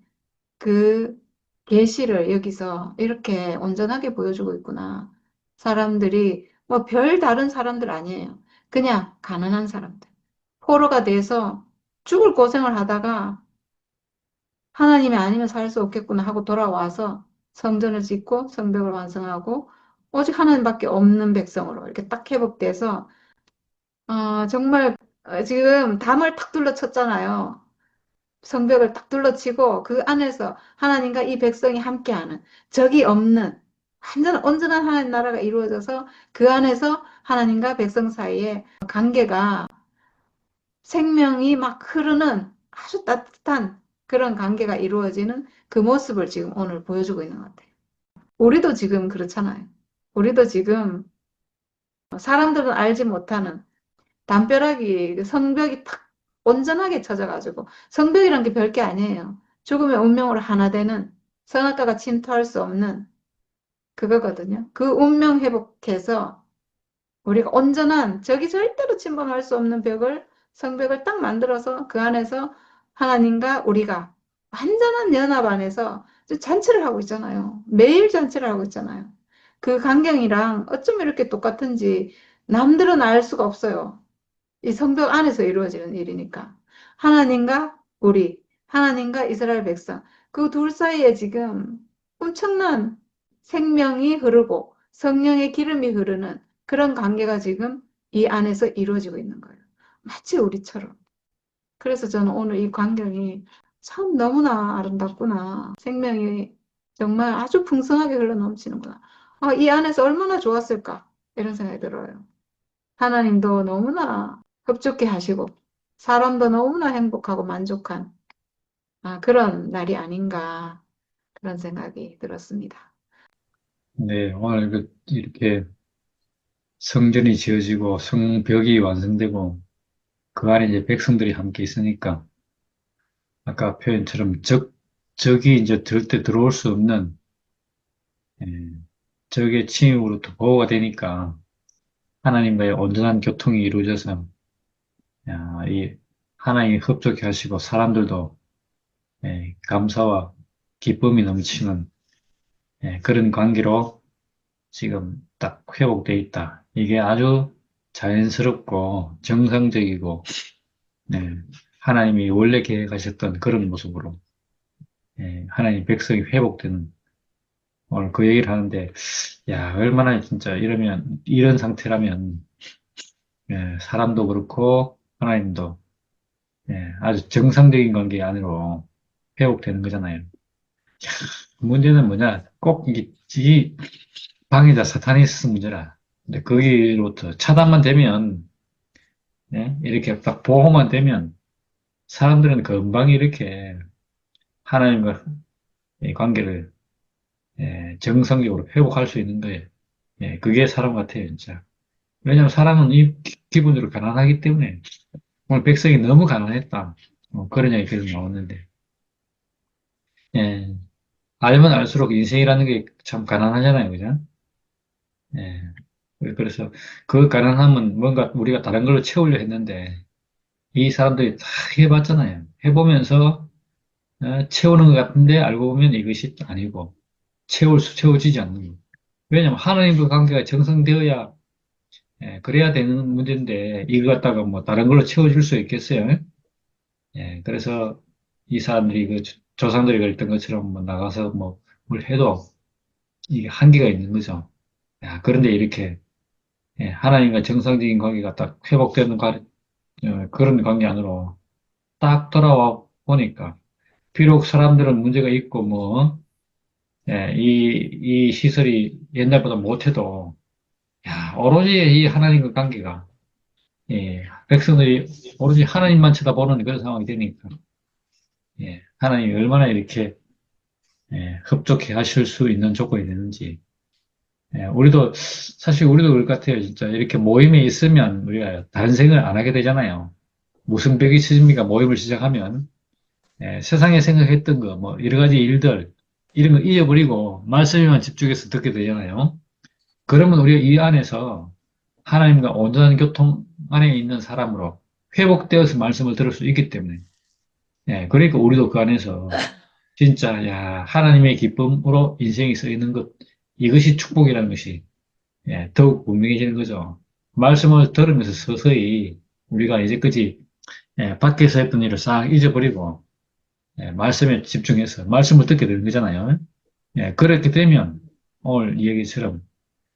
그 계시를 여기서 이렇게 온전하게 보여주고 있구나. 사람들이 뭐 별 다른 사람들 아니에요. 그냥 가난한 사람들. 포로가 돼서 죽을 고생을 하다가 하나님이 아니면 살 수 없겠구나 하고 돌아와서 성전을 짓고 성벽을 완성하고 오직 하나님밖에 없는 백성으로 이렇게 딱 회복돼서 정말 지금 담을 탁 둘러쳤잖아요. 성벽을 딱 둘러치고 그 안에서 하나님과 이 백성이 함께하는 적이 없는 완전 온전한 하나님 나라가 이루어져서 그 안에서 하나님과 백성 사이에 관계가 생명이 막 흐르는 아주 따뜻한 그런 관계가 이루어지는 그 모습을 지금 오늘 보여주고 있는 것 같아요. 우리도 지금 그렇잖아요. 우리도 지금 사람들은 알지 못하는 담벼락이 그 성벽이 탁 온전하게 쳐져가지고 성벽이란 게 별게 아니에요. 죽음의 운명으로 하나 되는 선악과가 침투할 수 없는 그거거든요. 그 운명 회복해서 우리가 온전한 적이 절대로 침범할 수 없는 벽을 성벽을 딱 만들어서 그 안에서 하나님과 우리가 완전한 연합 안에서 잔치를 하고 있잖아요. 매일 잔치를 하고 있잖아요. 그 광경이랑 어쩜 이렇게 똑같은지 남들은 알 수가 없어요. 이 성벽 안에서 이루어지는 일이니까. 하나님과 우리, 하나님과 이스라엘 백성, 그 둘 사이에 지금 엄청난 생명이 흐르고 성령의 기름이 흐르는 그런 관계가 지금 이 안에서 이루어지고 있는 거예요. 마치 우리처럼. 그래서 저는 오늘 이 광경이 참 너무나 아름답구나. 생명이 정말 아주 풍성하게 흘러넘치는구나. 이 안에서 얼마나 좋았을까? 이런 생각이 들어요. 하나님도 너무나 흡족해 하시고, 사람도 너무나 행복하고 만족한 그런 날이 아닌가, 그런 생각이 들었습니다.
네, 오늘 이렇게 성전이 지어지고 성벽이 완성되고 그 안에 이제 백성들이 함께 있으니까 아까 표현처럼 적이 이제 절대 들어올 수 없는 예, 적의 침입으로부터 보호가 되니까 하나님과의 온전한 교통이 이루어져서 이 하나님이 흡족해 하시고 사람들도 감사와 기쁨이 넘치는 그런 관계로 지금 딱 회복돼 있다. 이게 아주 자연스럽고 정상적이고 네, 하나님이 원래 계획하셨던 그런 모습으로 하나님 백성이 회복되는 오늘 그 얘기를 하는데 야 얼마나 진짜 이러면 이런 상태라면 사람도 그렇고 하나님도 아주 정상적인 관계 안으로 회복되는 거잖아요. 문제는 뭐냐? 꼭 이게 이 방해자 사탄이 있어서 문제라. 근데 거기로부터 차단만 되면 이렇게 딱 보호만 되면 사람들은 금방 이렇게 하나님과 이 관계를 정상적으로 회복할 수 있는 거예요. 그게 사람 같아요, 진짜. 왜냐하면 사람은 기본적으로 가난하기 때문에 오늘 백성이 너무 가난했다. 그런 얘기 계속 나왔는데 예, 알면 알수록 인생이라는 게 참 가난하잖아요, 그죠? 예, 그래서 그 가난함은 뭔가 우리가 다른 걸로 채우려 했는데 이 사람들이 다 해봤잖아요. 해보면서 채우는 것 같은데 알고 보면 이것이 아니고 채워지지 않는 거. 왜냐하면 하나님과 관계가 정상되어야 그래야 되는 문제인데 이거 갖다가 뭐 다른 걸로 채워줄 수 있겠어요? 그래서 이 사람들이 그 조상들이 그랬던 것처럼 뭐 나가서 뭐 뭘 해도 이게 한계가 있는 거죠. 그런데 이렇게 하나님과 정상적인 관계가 딱 회복되는 그런 관계 안으로 딱 돌아와 보니까 비록 사람들은 문제가 있고 뭐 이 시설이 옛날보다 못해도 오로지 이 하나님과 관계가 백성들이 오로지 하나님만 쳐다보는 그런 상황이 되니까 하나님이 얼마나 이렇게 흡족해 하실 수 있는 조건이 되는지 우리도 사실 우리도 그럴 것 같아요. 진짜 이렇게 모임에 있으면 우리가 다른 생각을 안 하게 되잖아요. 무슨 벽이 있습니까? 모임을 시작하면 세상에 생각했던 거, 뭐 여러 가지 일들 이런 거 잊어버리고 말씀에만 집중해서 듣게 되잖아요. 그러면 우리가 이 안에서 하나님과 온전한 교통 안에 있는 사람으로 회복되어서 말씀을 들을 수 있기 때문에 그러니까 우리도 그 안에서 진짜, 야, 하나님의 기쁨으로 인생이 쓰이는 것, 이것이 축복이라는 것이, 예, 더욱 분명해지는 거죠. 말씀을 들으면서 서서히 우리가 이제까지, 예, 밖에서 했던 일을 싹 잊어버리고, 예, 말씀에 집중해서 말씀을 듣게 되는 거잖아요. 예, 그렇게 되면, 오늘 이 얘기처럼,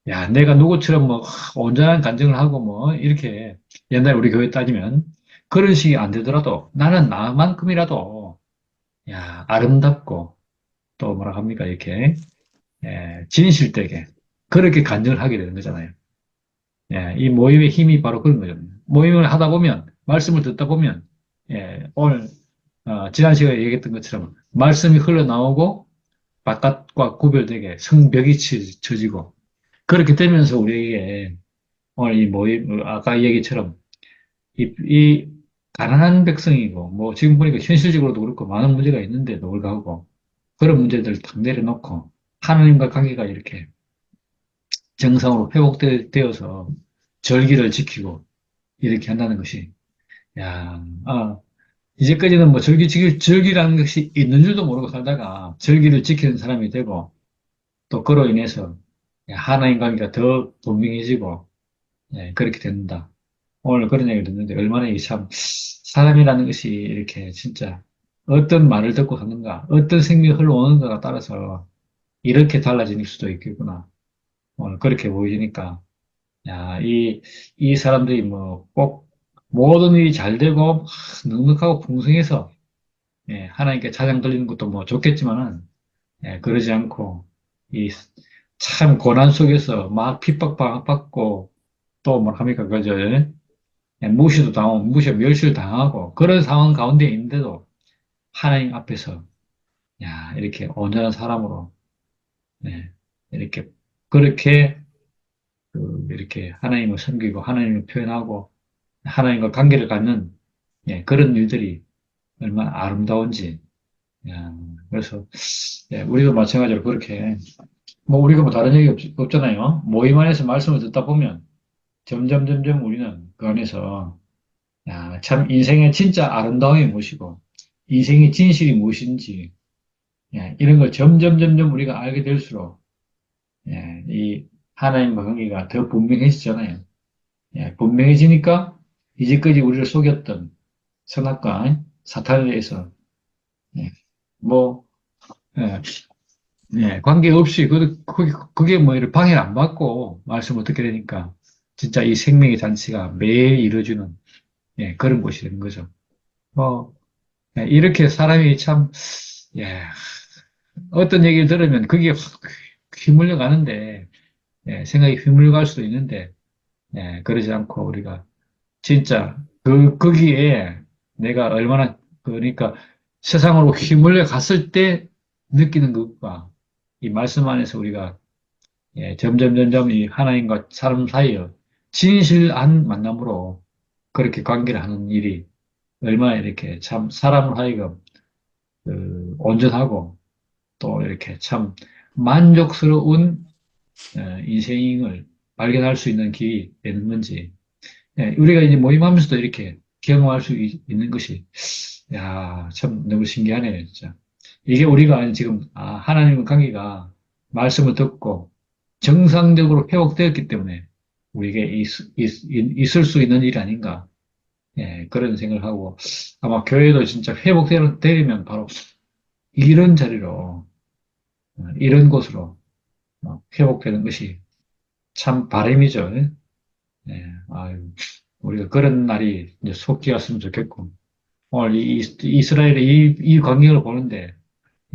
야, 내가 누구처럼 뭐, 온전한 간증을 하고 뭐, 이렇게, 옛날에 우리 교회 따지면, 그런 식이 안 되더라도, 나는 나만큼이라도, 야, 아름답고, 또 뭐라 합니까, 이렇게, 예, 진실되게, 그렇게 간증을 하게 되는 거잖아요. 예, 이 모임의 힘이 바로 그런 거죠. 모임을 하다 보면, 말씀을 듣다 보면, 예, 오늘, 지난 시간에 얘기했던 것처럼, 말씀이 흘러나오고, 바깥과 구별되게 성벽이 쳐지고, 그렇게 되면서 우리에게 오늘 이 모임, 아까 이 얘기처럼, 이 가난한 백성이고, 뭐, 지금 보니까 현실적으로도 그렇고, 많은 문제가 있는데도 불구하고, 그런 문제들을 탁 내려놓고, 하나님과 관계가 이렇게 정상으로 회복되어서 절기를 지키고, 이렇게 한다는 것이, 야, 이제까지는 뭐 절기라는 것이 있는 줄도 모르고 살다가 절기를 지키는 사람이 되고, 또 그로 인해서 하나님 관계가 더 분명해지고, 예, 그렇게 된다. 오늘 그런 얘기를 듣는데 얼마나 이 참 사람이라는 것이 이렇게 진짜 어떤 말을 듣고 사는가, 어떤 생명이 흘러오는가가 따라서 이렇게 달라질 수도 있겠구나. 오늘 그렇게 보여지니까 야, 이 사람들이 뭐 꼭 모든 일이 잘 되고 넉넉하고 풍성해서 예, 하나님께 찬양 돌리는 것도 뭐 좋겠지만은 예, 그러지 않고 이 참 고난 속에서 막 핍박받고 또 뭐 합니까 그죠? 예, 무시도 당하고, 멸시를 당하고, 그런 상황 가운데 있는데도 하나님 앞에서, 야, 이렇게 온전한 사람으로, 예, 이렇게, 그렇게, 이렇게 하나님을 섬기고, 하나님을 표현하고, 하나님과 관계를 갖는, 예, 그런 일들이 얼마나 아름다운지, 야, 그래서, 예, 우리도 마찬가지로 그렇게, 뭐, 우리가 뭐 다른 얘기 없잖아요. 모임 안에서 말씀을 듣다 보면, 점점 우리는 그 안에서, 야, 참 인생의 진짜 아름다움이 무엇이고 인생의 진실이 무엇인지 이런 걸 점점 우리가 알게 될수록 이 하나님과 관계가 더 분명해지잖아요. 분명해지니까 이제까지 우리를 속였던 선악과 사탄에 대해서 예, 뭐 예, 관계없이 그게 뭐 이렇게 방해를 안 받고 말씀을 듣게 되니까 진짜 이 생명의 잔치가 매일 이루어지는 그런 곳이 되는 거죠. 뭐 이렇게 사람이 참, 예, 어떤 얘기를 들으면 그게 확 휘물려 가는데, 생각이 휘물려 갈 수도 있는데, 그러지 않고 우리가 진짜 거기에 내가 얼마나, 그러니까 세상으로 휘물려 갔을 때 느끼는 것과 이 말씀 안에서 우리가 점점 이 하나님과 사람 사이에 진실한 만남으로 그렇게 관계를 하는 일이 얼마나 이렇게 참 사람을 하여금 온전하고 또 이렇게 참 만족스러운 인생을 발견할 수 있는 길이 되는 건지, 우리가 이제 모임하면서도 이렇게 경험할 수 있는 것이, 야, 참 너무 신기하네요, 진짜. 이게 우리가 지금, 하나님의 관계가 말씀을 듣고 정상적으로 회복되었기 때문에 우리에게 있을 수 있는 일이 아닌가, 그런 생각을 하고, 아마 교회도 진짜 회복되면 바로 이런 자리로, 이런 곳으로 회복되는 것이 참 바람이죠. 아유, 우리가 그런 날이 이제 속히 왔으면 좋겠고, 오늘 이스라엘의 이 광경을 보는데,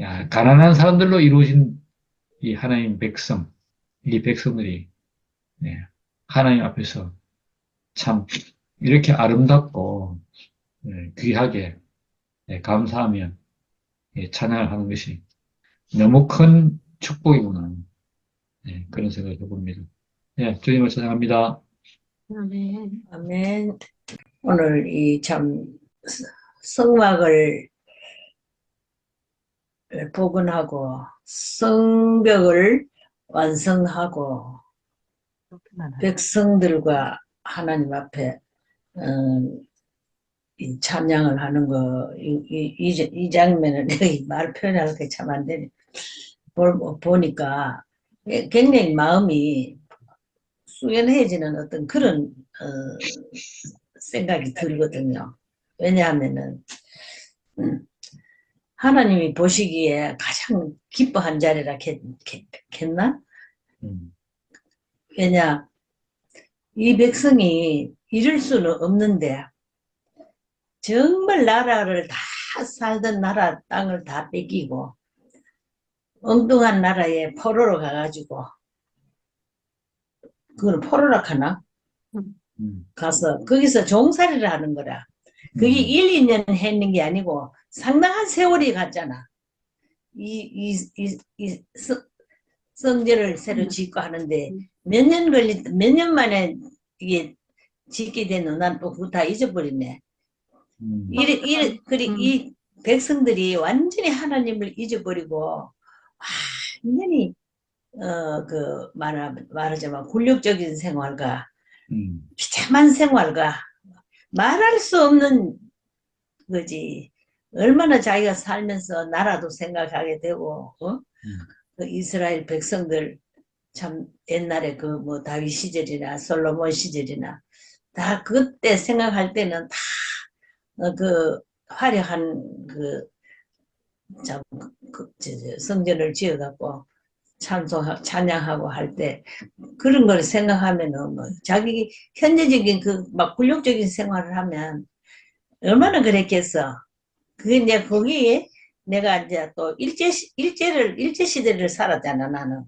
야, 가난한 사람들로 이루어진 이 하나님 백성, 이 백성들이, 예, 하나님 앞에서 참 이렇게 아름답고, 귀하게, 감사하며, 찬양을 하는 것이 너무 큰 축복이구나. 그런 생각을 해봅니다. 주님을 찬양합니다.
아멘.
아멘. 오늘 이 참 성막을 복원하고 성벽을 완성하고 백성들과 하나님 앞에 이 찬양을 하는 거, 이 장면을 말 표현할 게 참 안 되네. 보니까 굉장히 마음이 수연해지는 어떤 그런, 생각이 들거든요. 왜냐하면은, 하나님이 보시기에 가장 기뻐한 자리라 했나?
음,
왜냐, 이 백성이 이룰 수는 없는데, 정말 나라를 다 살던 나라 땅을 다 뺏기고, 엉뚱한 나라에 포로로 가가지고, 그걸 포로라 하나? 가서, 거기서 종살이를 하는 거라. 그게 1, 2년 했는 게 아니고, 상당한 세월이 갔잖아. 성전을 새로 짓고 하는데, 몇 년 만에 이게 짓게 됐노? 난 또 그거 다 잊어버리네. 이 백성들이 완전히 하나님을 잊어버리고, 완전히, 말하자면 굴욕적인 생활과, 비참한 생활과, 말할 수 없는 거지. 얼마나 자기가 살면서 나라도 생각하게 되고, 그 이스라엘 백성들, 참 옛날에 그 뭐 다윗 시절이나 솔로몬 시절이나 다 그때 생각할 때는 다 그 화려한 성전을 지어갖고 찬양하고 할 때 그런 걸 생각하면은 뭐 자기 현재적인 그 막 굴욕적인 생활을 하면 얼마나 그랬겠어. 그게 이제 거기에 내가 이제 또 일제 시대를 살았잖아 나는.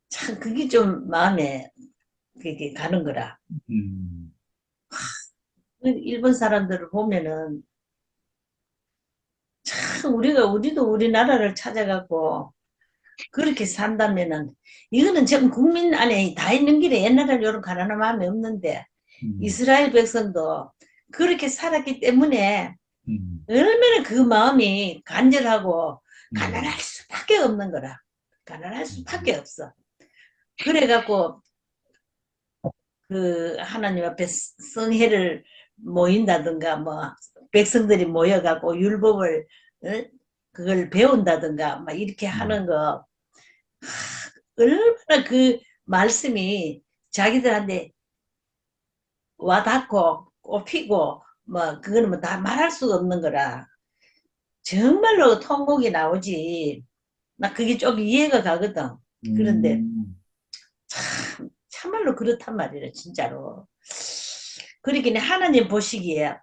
참 그게 좀 마음에 그게 가는 거라. 일본 사람들을 보면은 참 우리도 우리나라를 찾아갖고 그렇게 산다면은 이거는 지금 국민 안에 다 있는 길에 옛날에는 이런 가난한 마음이 없는데 이스라엘 백성도 그렇게 살았기 때문에 얼마나 그 마음이 간절하고 가난할 수밖에 없는 거라. 가난할 수밖에 없어. 그래갖고 그 하나님 앞에 성회를 모인다든가 뭐 백성들이 모여갖고 율법을 그걸 배운다든가 막 이렇게 하는 거 얼마나 그 말씀이 자기들한테 와닿고 꼽히고 뭐 그거는 뭐 다 말할 수가 없는 거라 정말로 통곡이 나오지. 나 그게 좀 이해가 가거든. 그런데 참말로 그렇단 말이야 진짜로. 그러기는 하나님 보시기에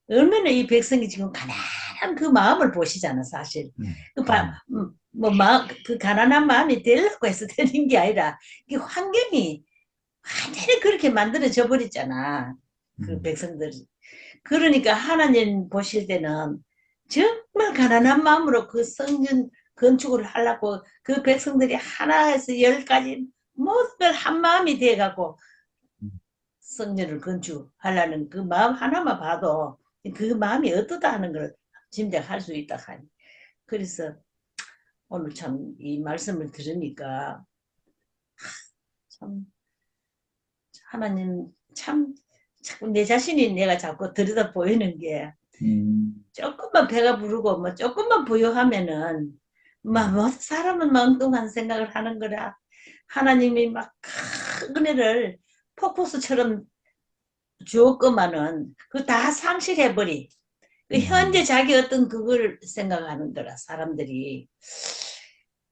얼마나 이 백성이 지금 가난한 그 마음을 보시잖아 사실. 그 가난한 마음이 되려고 해서 되는 게 아니라 그 환경이 완전히 그렇게 만들어져 버렸잖아. 그 백성들이. 그러니까 하나님 보실 때는 정말 가난한 마음으로 그 성전 건축을 하려고 그 백성들이 하나에서 10가지 모든 걸 한 마음이 돼갖고 성전을 건축하려는 그 마음 하나만 봐도 그 마음이 어떠다 하는 걸 짐작할 수 있다 하니. 그래서 오늘 참 이 말씀을 들으니까 참 하나님 참 자꾸 내 자신이 내가 자꾸 들여다 보이는 게 조금만 배가 부르고 뭐 조금만 부유하면은 뭐 사람은 멍뚱한 생각을 하는 거라. 하나님이 막 큰 은혜를 폭포수처럼 주었구만은 그 다 상실해버리. 그 현재 자기 어떤 그걸 생각하는 거라 사람들이.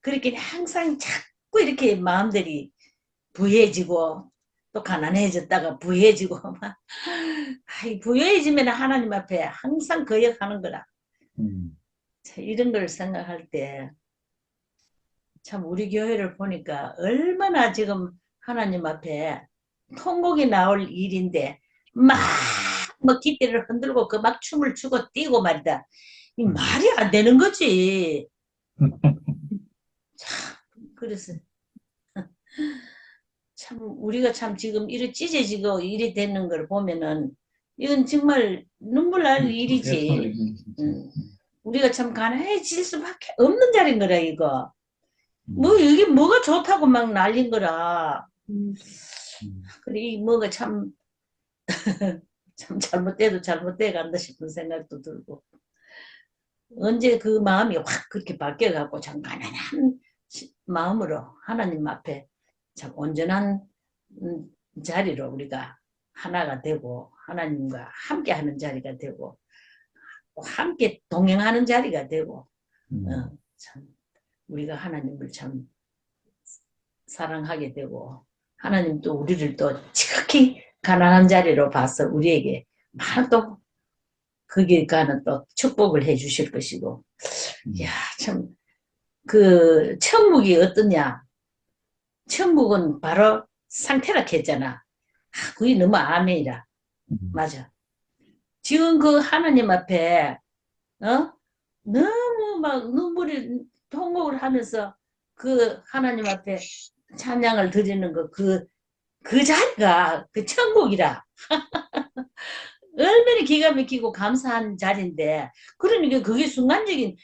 그렇게 항상 자꾸 이렇게 마음들이 부해지고 또 가난해졌다가 부해지고 막 부해지면 하나님 앞에 항상 거역하는 거라. 이런 걸 생각할 때 참 우리 교회를 보니까 얼마나 지금 하나님 앞에 통곡이 나올 일인데 막 뭐 기대를 흔들고 그 막 춤을 추고 뛰고 말이다. 이 말이 안 되는 거지. 참 그래서 참 우리가 참 지금 이렇게 찢어지고 일이 되는 걸 보면은 이건 정말 눈물 날 일이지. 우리가 참 가난해질 수밖에 없는 자리인 거라 이거. 뭐 이게 뭐가 좋다고 막 난린 거라. 그래 이 뭐가 참 참 잘못돼도 잘못돼 간다 싶은 생각도 들고 언제 그 마음이 확 그렇게 바뀌어갖고 참 가난한 마음으로 하나님 앞에 참 온전한 자리로 우리가 하나가 되고 하나님과 함께하는 자리가 되고 함께 동행하는 자리가 되고 참 우리가 하나님을 참 사랑하게 되고 하나님 또 우리를 또 지극히 가난한 자리로 봐서 우리에게 또 거기에 가는 또 축복을 해 주실 것이고 야, 참 그 천국이 어떠냐 천국은 바로 상태라 했잖아 그게 너무 아멘이라 맞아 지금 그 하나님 앞에 너무 막 눈물이 통곡을 하면서 그 하나님 앞에 찬양을 드리는 그 자리가 그 천국이라 얼마나 기가 막히고 감사한 자리인데 그러니까 그게 순간적인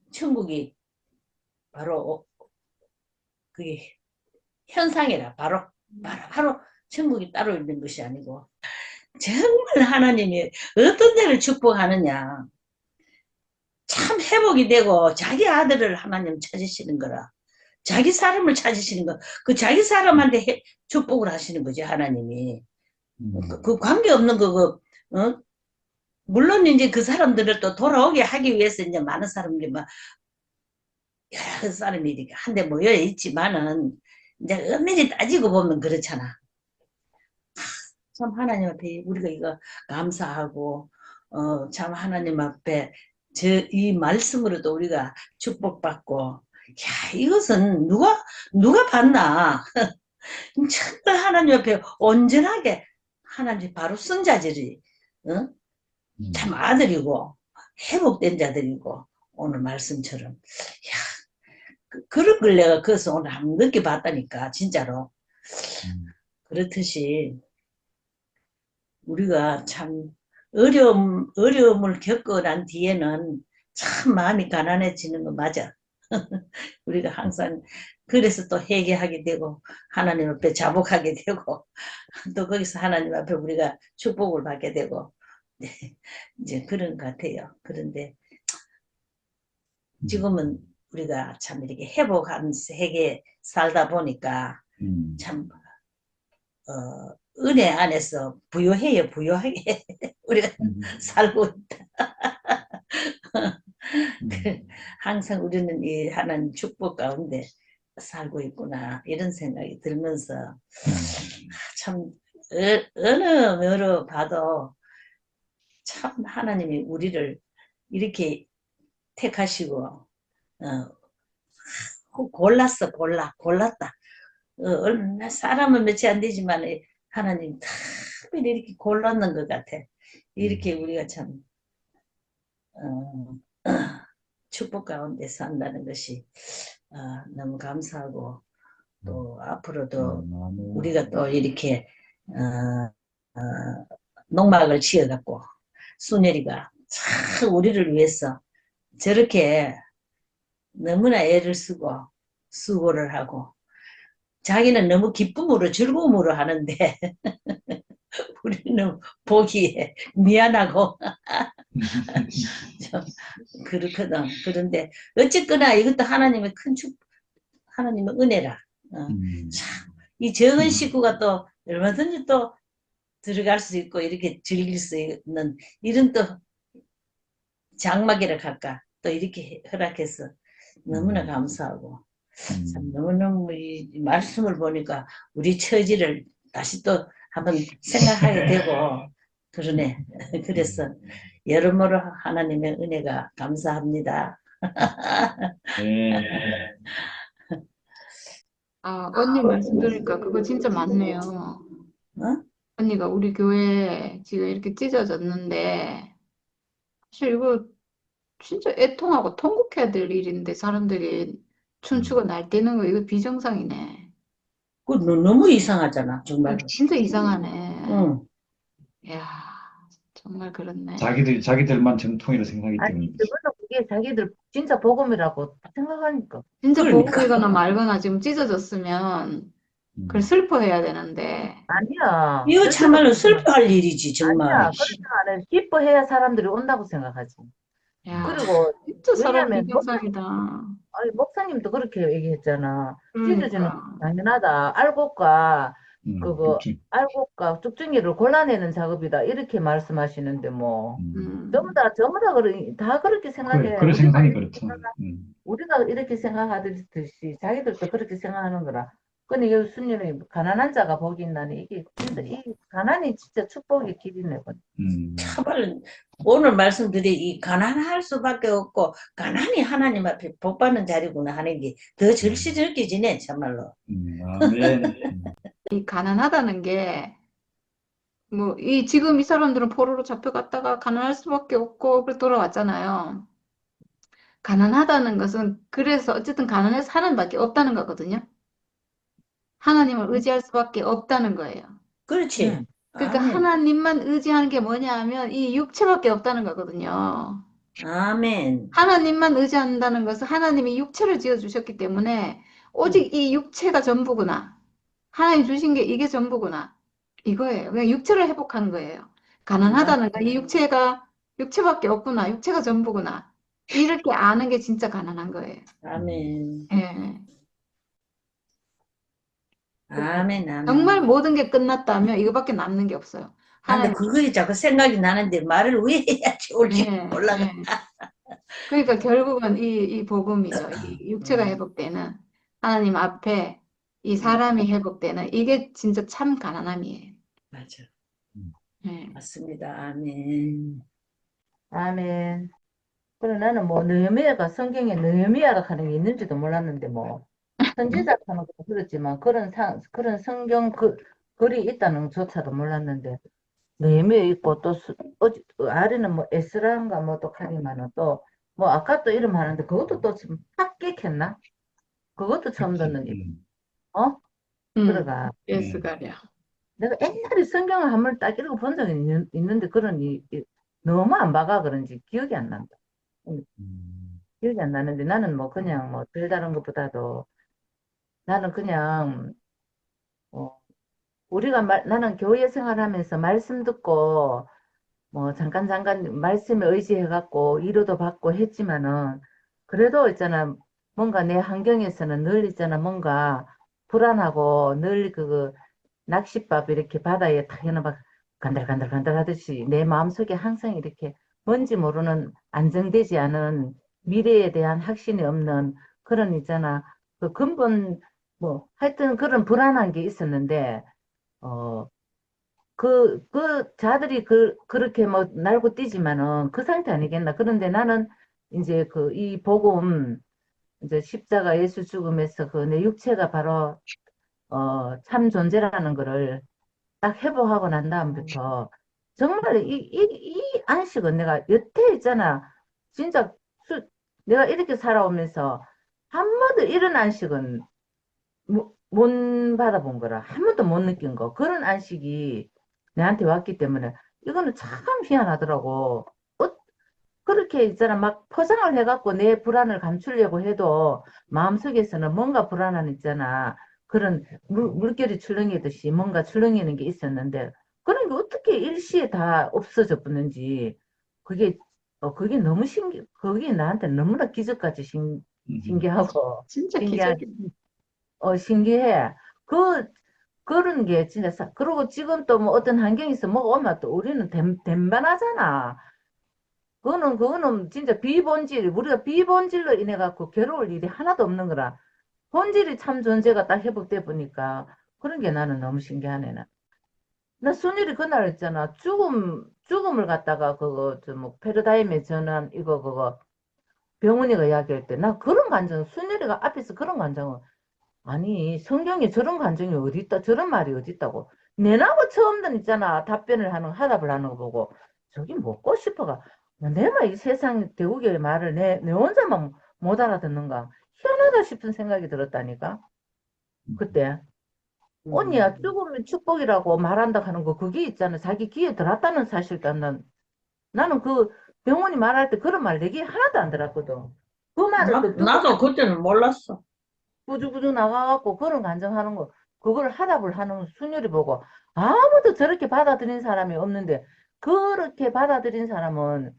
천국이 바로 그게 현상이라 바로 천국이 따로 있는 것이 아니고 정말 하나님이 어떤 데를 축복하느냐 참 회복이 되고 자기 아들을 하나님 찾으시는 거라 자기 사람을 찾으시는 거 그 자기 사람한테 축복을 하시는 거지 하나님이 그 관계없는 물론 이제 그 사람들을 또 돌아오게 하기 위해서 이제 많은 사람들이 막 여러 사람이 이렇게 한데 모여 있지만은 이제 엄밀히 따지고 보면 그렇잖아. 참 하나님 앞에 우리가 이거 감사하고 참 하나님 앞에 이 말씀으로도 우리가 축복받고 야 이것은 누가 봤나 정말 하나님 앞에 온전하게 하나님 바로 성자들이 참 아들이고 회복된 자들이고 오늘 말씀처럼 야 그런 걸 내가 그래서 오늘 한번 느껴봤다니까 진짜로 그렇듯이 우리가 참 어려움을 겪고 난 뒤에는 참 마음이 가난해지는 거 맞아. 우리가 항상 그래서 또 회개하게 되고 하나님 앞에 자복하게 되고 또 거기서 하나님 앞에 우리가 축복을 받게 되고 네, 이제 그런 것 같아요. 그런데 지금은 우리가 참 이렇게 회복한 세계 살다 보니까 참 은혜 안에서 부유해요, 부유하게 우리가 살고 있다. 항상 우리는 이 하나님 축복 가운데 살고 있구나 이런 생각이 들면서 참 어느 면으로 봐도 참 하나님이 우리를 이렇게 택하시고 골랐다. 얼마 사람은 몇이 안 되지만 하나님 특별히 이렇게 골랐는 것 같아. 이렇게 우리가 참 축복 가운데 산다는 것이 너무 감사하고 또 앞으로도 우리가 또 이렇게 농막을 지어갖고 순열이가 참 우리를 위해서 저렇게 너무나 애를 쓰고 수고를 하고 자기는 너무 기쁨으로 즐거움으로 하는데 우리는 보기에 미안하고 그렇거든. 그런데 어쨌거나 이것도 하나님의 하나님의 은혜라. 참, 이 적은 식구가 또 얼마든지 또 들어갈 수 있고 이렇게 즐길 수 있는 이런 또 장막이라 할까 또 이렇게 허락해서 너무나 감사하고 참 너무너무 이 말씀을 보니까 우리 처지를 다시 또 한번 생각하게 되고 그러네. 그래서 여러모로 하나님의 은혜가 감사합니다.
네.
언니 말씀 들으니까 그거 진짜 맞네요.
어?
언니가 우리 교회 지금 이렇게 찢어졌는데 사실 이거 진짜 애통하고 통곡해야 될 일인데 사람들이 춤추고 날뛰는 거 이거 비정상이네.
그거 너무 이상하잖아 정말.
진짜 이상하네.
응.
이야, 정말 그렇네.
자기들만 정통이라 생각하기 때문에.
아니, 그거는 그게 자기들 진짜 복음이라고 생각하니까.
진짜
그러니까.
복음이거나 말거나 지금 찢어졌으면 그걸 슬퍼해야 되는데
아니야.
이거
절대로
참말로
그렇게
슬퍼할 일이지, 정말.
아니야. 그렇게 안 해. 기뻐해야 사람들이 온다고 생각하지.
야,
그리고
진짜 사람
왜냐하면
비경상이다.
아니, 목사님도 그렇게 얘기했잖아. 찢어지는 거
그러니까
당연하다. 알곡과 그거
그렇지.
알곡과 쭉정이를 골라내는 작업이다. 이렇게 말씀하시는데 뭐 전부 다 다 그렇게 생각해.
그래 생각하니 그렇죠.
우리가 이렇게 생각하듯이 자기들도 그렇게 생각하는 거라. 근데 이 순이는 가난한 자가 복이 있나니 이게 진짜 이 가난이 진짜 축복의 길이네.
참말로 오늘 말씀드린 이 가난할 수밖에 없고 가난이 하나님 앞에 복 받는 자리구나 하는 게 더 절실히 느껴지네, 참말로.
아멘.
이 가난하다는 게 뭐 이 지금 이 사람들은 포로로 잡혀갔다가 가난할 수밖에 없고 그래 돌아왔잖아요. 가난하다는 것은 그래서 어쨌든 가난해서 사는 밖에 없다는 거거든요. 하나님을 의지할 수밖에 없다는 거예요.
그렇지.
그러니까
아멘.
하나님만 의지하는 게 뭐냐 하면 이 육체밖에 없다는 거거든요.
아멘.
하나님만 의지한다는 것은 하나님이 육체를 지어 주셨기 때문에 오직 이 육체가 전부구나. 하나님 주신 게 이게 전부구나. 이거예요. 그냥 육체를 회복하는 거예요. 가난하다는 거, 이 육체밖에 없구나. 육체가 전부구나. 이렇게 아는 게 진짜 가난한 거예요.
아멘.
예.
아멘. 아멘.
정말 모든 게 끝났다면 이거밖에 남는 게 없어요.
근데
하나님,
그게 자꾸 생각이 나는데 말을 왜 해야지 올지
예,
몰라.
예. 그러니까 결국은 이 복음이죠. 이 육체가 회복되는 하나님 앞에 이 사람이 회복되는 이게 진짜 참 가난함이에요.
맞아.
예.
맞습니다. 아멘.
아멘. 그래 나는 뭐 느헤미야가 성경에 느헤미야라 하는 게 있는지도 몰랐는데 뭐 선지자 하는 것도 그렇지만 그런 성경 글이 있다는 조차도 몰랐는데 느헤미야 있고 또 아래는 뭐 에스라인가 뭐 또 하기만은 또 뭐 아까 또 이름 하는데 그것도 또 지금 합격했나? 그것도 처음 듣는 어? 들어가.
예스가랴.
내가 옛날에 성경을 한 번 딱 읽어본 적이 있는데 그런 너무 안 봐가 그런지 기억이 안 난다. 기억이 안 나는데 나는 뭐 그냥 뭐 별다른 것보다도 나는 그냥 나는 교회 생활하면서 말씀 듣고 뭐 잠깐 말씀에 의지해갖고 위로도 받고 했지만은 그래도 있잖아 뭔가 내 환경에서는 늘 있잖아 뭔가 불안하고 늘 낚싯밥 이렇게 바다에 탁 해놓으면 간들간들 하듯이 내 마음속에 항상 이렇게 뭔지 모르는 안정되지 않은 미래에 대한 확신이 없는 그런 있잖아 그 근본 뭐 하여튼 그런 불안한 게 있었는데 자들이 그렇게 뭐 날고 뛰지만은 그 상태 아니겠나. 그런데 나는 이제 이 복음, 이제 십자가 예수 죽음에서 내 육체가 바로, 참 존재라는 거를 딱 회복하고 난 다음부터 정말 이 안식은 내가 여태 있잖아. 진짜 내가 이렇게 살아오면서 한 번도 이런 안식은 못 받아본 거라. 한 번도 못 느낀 거. 그런 안식이 내한테 왔기 때문에 이거는 참 희한하더라고. 그렇게 있잖아. 막 포장을 해갖고 내 불안을 감추려고 해도 마음속에서는 뭔가 불안한 있잖아. 그런 물결이 출렁이듯이 뭔가 출렁이는 게 있었는데 그런 게 어떻게 일시에 다 없어져 버는지 그게 그게 너무 그게 나한테 너무나 기적같이 신기하고
진짜
신기한
기적이네.
신기해. 그런 게 진짜, 그리고 지금 또 뭐 어떤 환경에서 뭐 오면 또 우리는 덴반하잖아. 그거는 진짜 우리가 비본질로 인해갖고 괴로울 일이 하나도 없는 거라. 본질이 참 존재가 딱 회복돼 보니까 그런 게 나는 너무 신기하네. 나 순일이 그날 있잖아. 죽음을 갖다가 뭐 패러다임의 전환, 그거 병원이가 이야기할 때 나 그런 감정, 순일이가 앞에서 그런 감정을 아니, 성경에 저런 감정이 어디 있다, 저런 말이 어디 있다고. 내나고 처음 있잖아. 화답을 하는 거 보고. 저기 먹고 싶어가. 내가 이 세상 대국의 말을 내 혼자만 못 알아듣는가. 희한하다 싶은 생각이 들었다니까. 그때. 언니야, 죽으면 축복이라고 말한다 하는 거, 그게 있잖아. 자기 귀에 들었다는 사실도 나는 병원이 말할 때 그런 말 내게 하나도 안 들었거든. 그 말을 또 듣고
나도 그때는 몰랐어.
부주부주 나가갖고 그런 간증하는 거. 그걸 화답을 하는 순열이 보고 아무도 저렇게 받아들인 사람이 없는데 그렇게 받아들인 사람은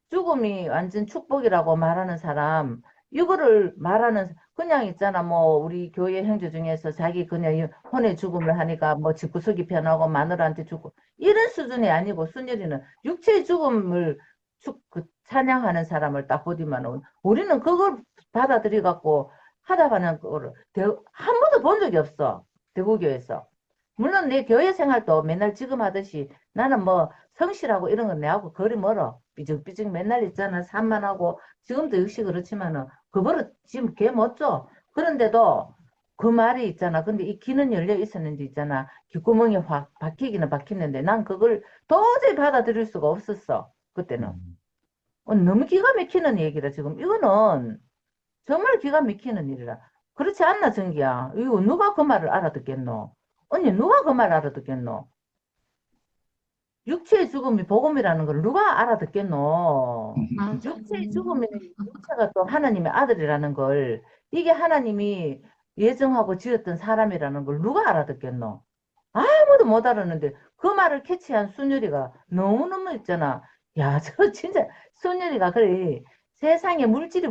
죽음이 완전 축복이라고 말하는 사람, 이거를 말하는, 그냥 있잖아, 뭐, 우리 교회 형제 중에서 자기 그냥 혼의 죽음을 하니까 뭐 집구석이 편하고 마누라한테 죽고, 이런 수준이 아니고, 순열이는 육체의 죽음을 찬양하는 사람을 딱 보디만, 우리는 그걸 받아들여갖고 하다가는 거를 한 번도 본 적이 없어. 대구교에서. 물론 내 교회 생활도 맨날 지금 하듯이 나는 뭐 성실하고 이런 건 내하고 거리 멀어. 삐죽삐죽 맨날 있잖아. 산만하고 지금도 역시 그렇지만은 그 버릇 지금 걔 못 줘. 그런데도 그 말이 있잖아. 근데 이 귀는 열려 있었는지 있잖아. 귓구멍이 확 박히기는 박히는데 난 그걸 도저히 받아들일 수가 없었어. 그때는. 너무 기가 막히는 얘기라 지금. 이거는 정말 기가 막히는 일이라. 그렇지 않나, 정기야? 이거 누가 그 말을 알아듣겠노? 언니, 누가 그 말 알아듣겠노? 육체의 죽음이 복음이라는 걸 누가 알아듣겠노?
맞아.
육체의 죽음이, 육체가 또 하나님의 아들이라는 걸, 이게 하나님이 예정하고 지었던 사람이라는 걸 누가 알아듣겠노? 아무도 못 알았는데, 그 말을 캐치한 순열이가 너무너무 있잖아. 야, 저 진짜, 순열이가 그래. 세상에 물질이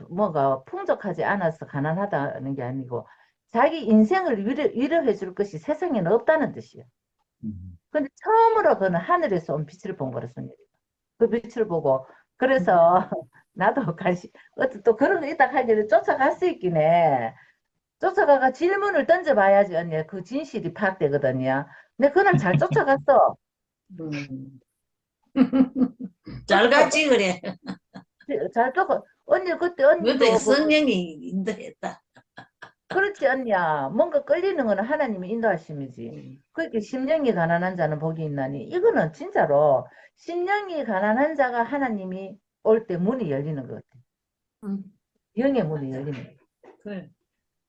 뭐가 풍족하지 않아서 가난하다는 게 아니고, 자기 인생을 위로해 줄 것이 세상에는 없다는 뜻이야. 근데 처음으로 그는 하늘에서 온 빛을 본 거라, 순열이가. 그 빛을 보고, 그래서 나도 또 그런 거 있다 하길래 쫓아갈 수 있긴 해. 쫓아가가 질문을 던져봐야지, 언니. 그 진실이 파악되거든요. 근데 그날 잘 쫓아갔어.
음. 잘 갔지, 그래.
잘 쫓아. 언니, 그때
그때
언니도,
성령이 인도했다.
그렇지, 언니야. 뭔가 끌리는 거는 하나님이 인도하심이지.
음.
그렇게 심령이 가난한 자는 복이 있나니. 이거는 진짜로, 심령이 가난한 자가 하나님이 올 때 문이 열리는 것 같아.
음.
영의 문이 열리는 것 같아.
그래.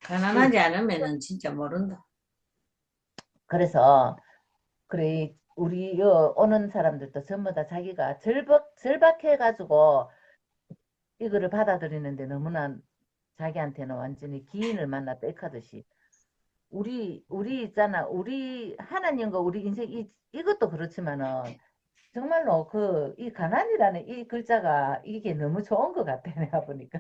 가난하지 않으면은 진짜 모른다.
그래서, 그래, 우리 오는 사람들도 전부 다 자기가 절박해가지고 이거를 받아들이는데 너무나 자기한테는 완전히 기인을 만났다 이카듯이 우리 있잖아. 우리 하나님과 우리 인생 이것도 그렇지만은 정말로 이 가난이라는 이 글자가 이게 너무 좋은 것 같아. 내가 보니까.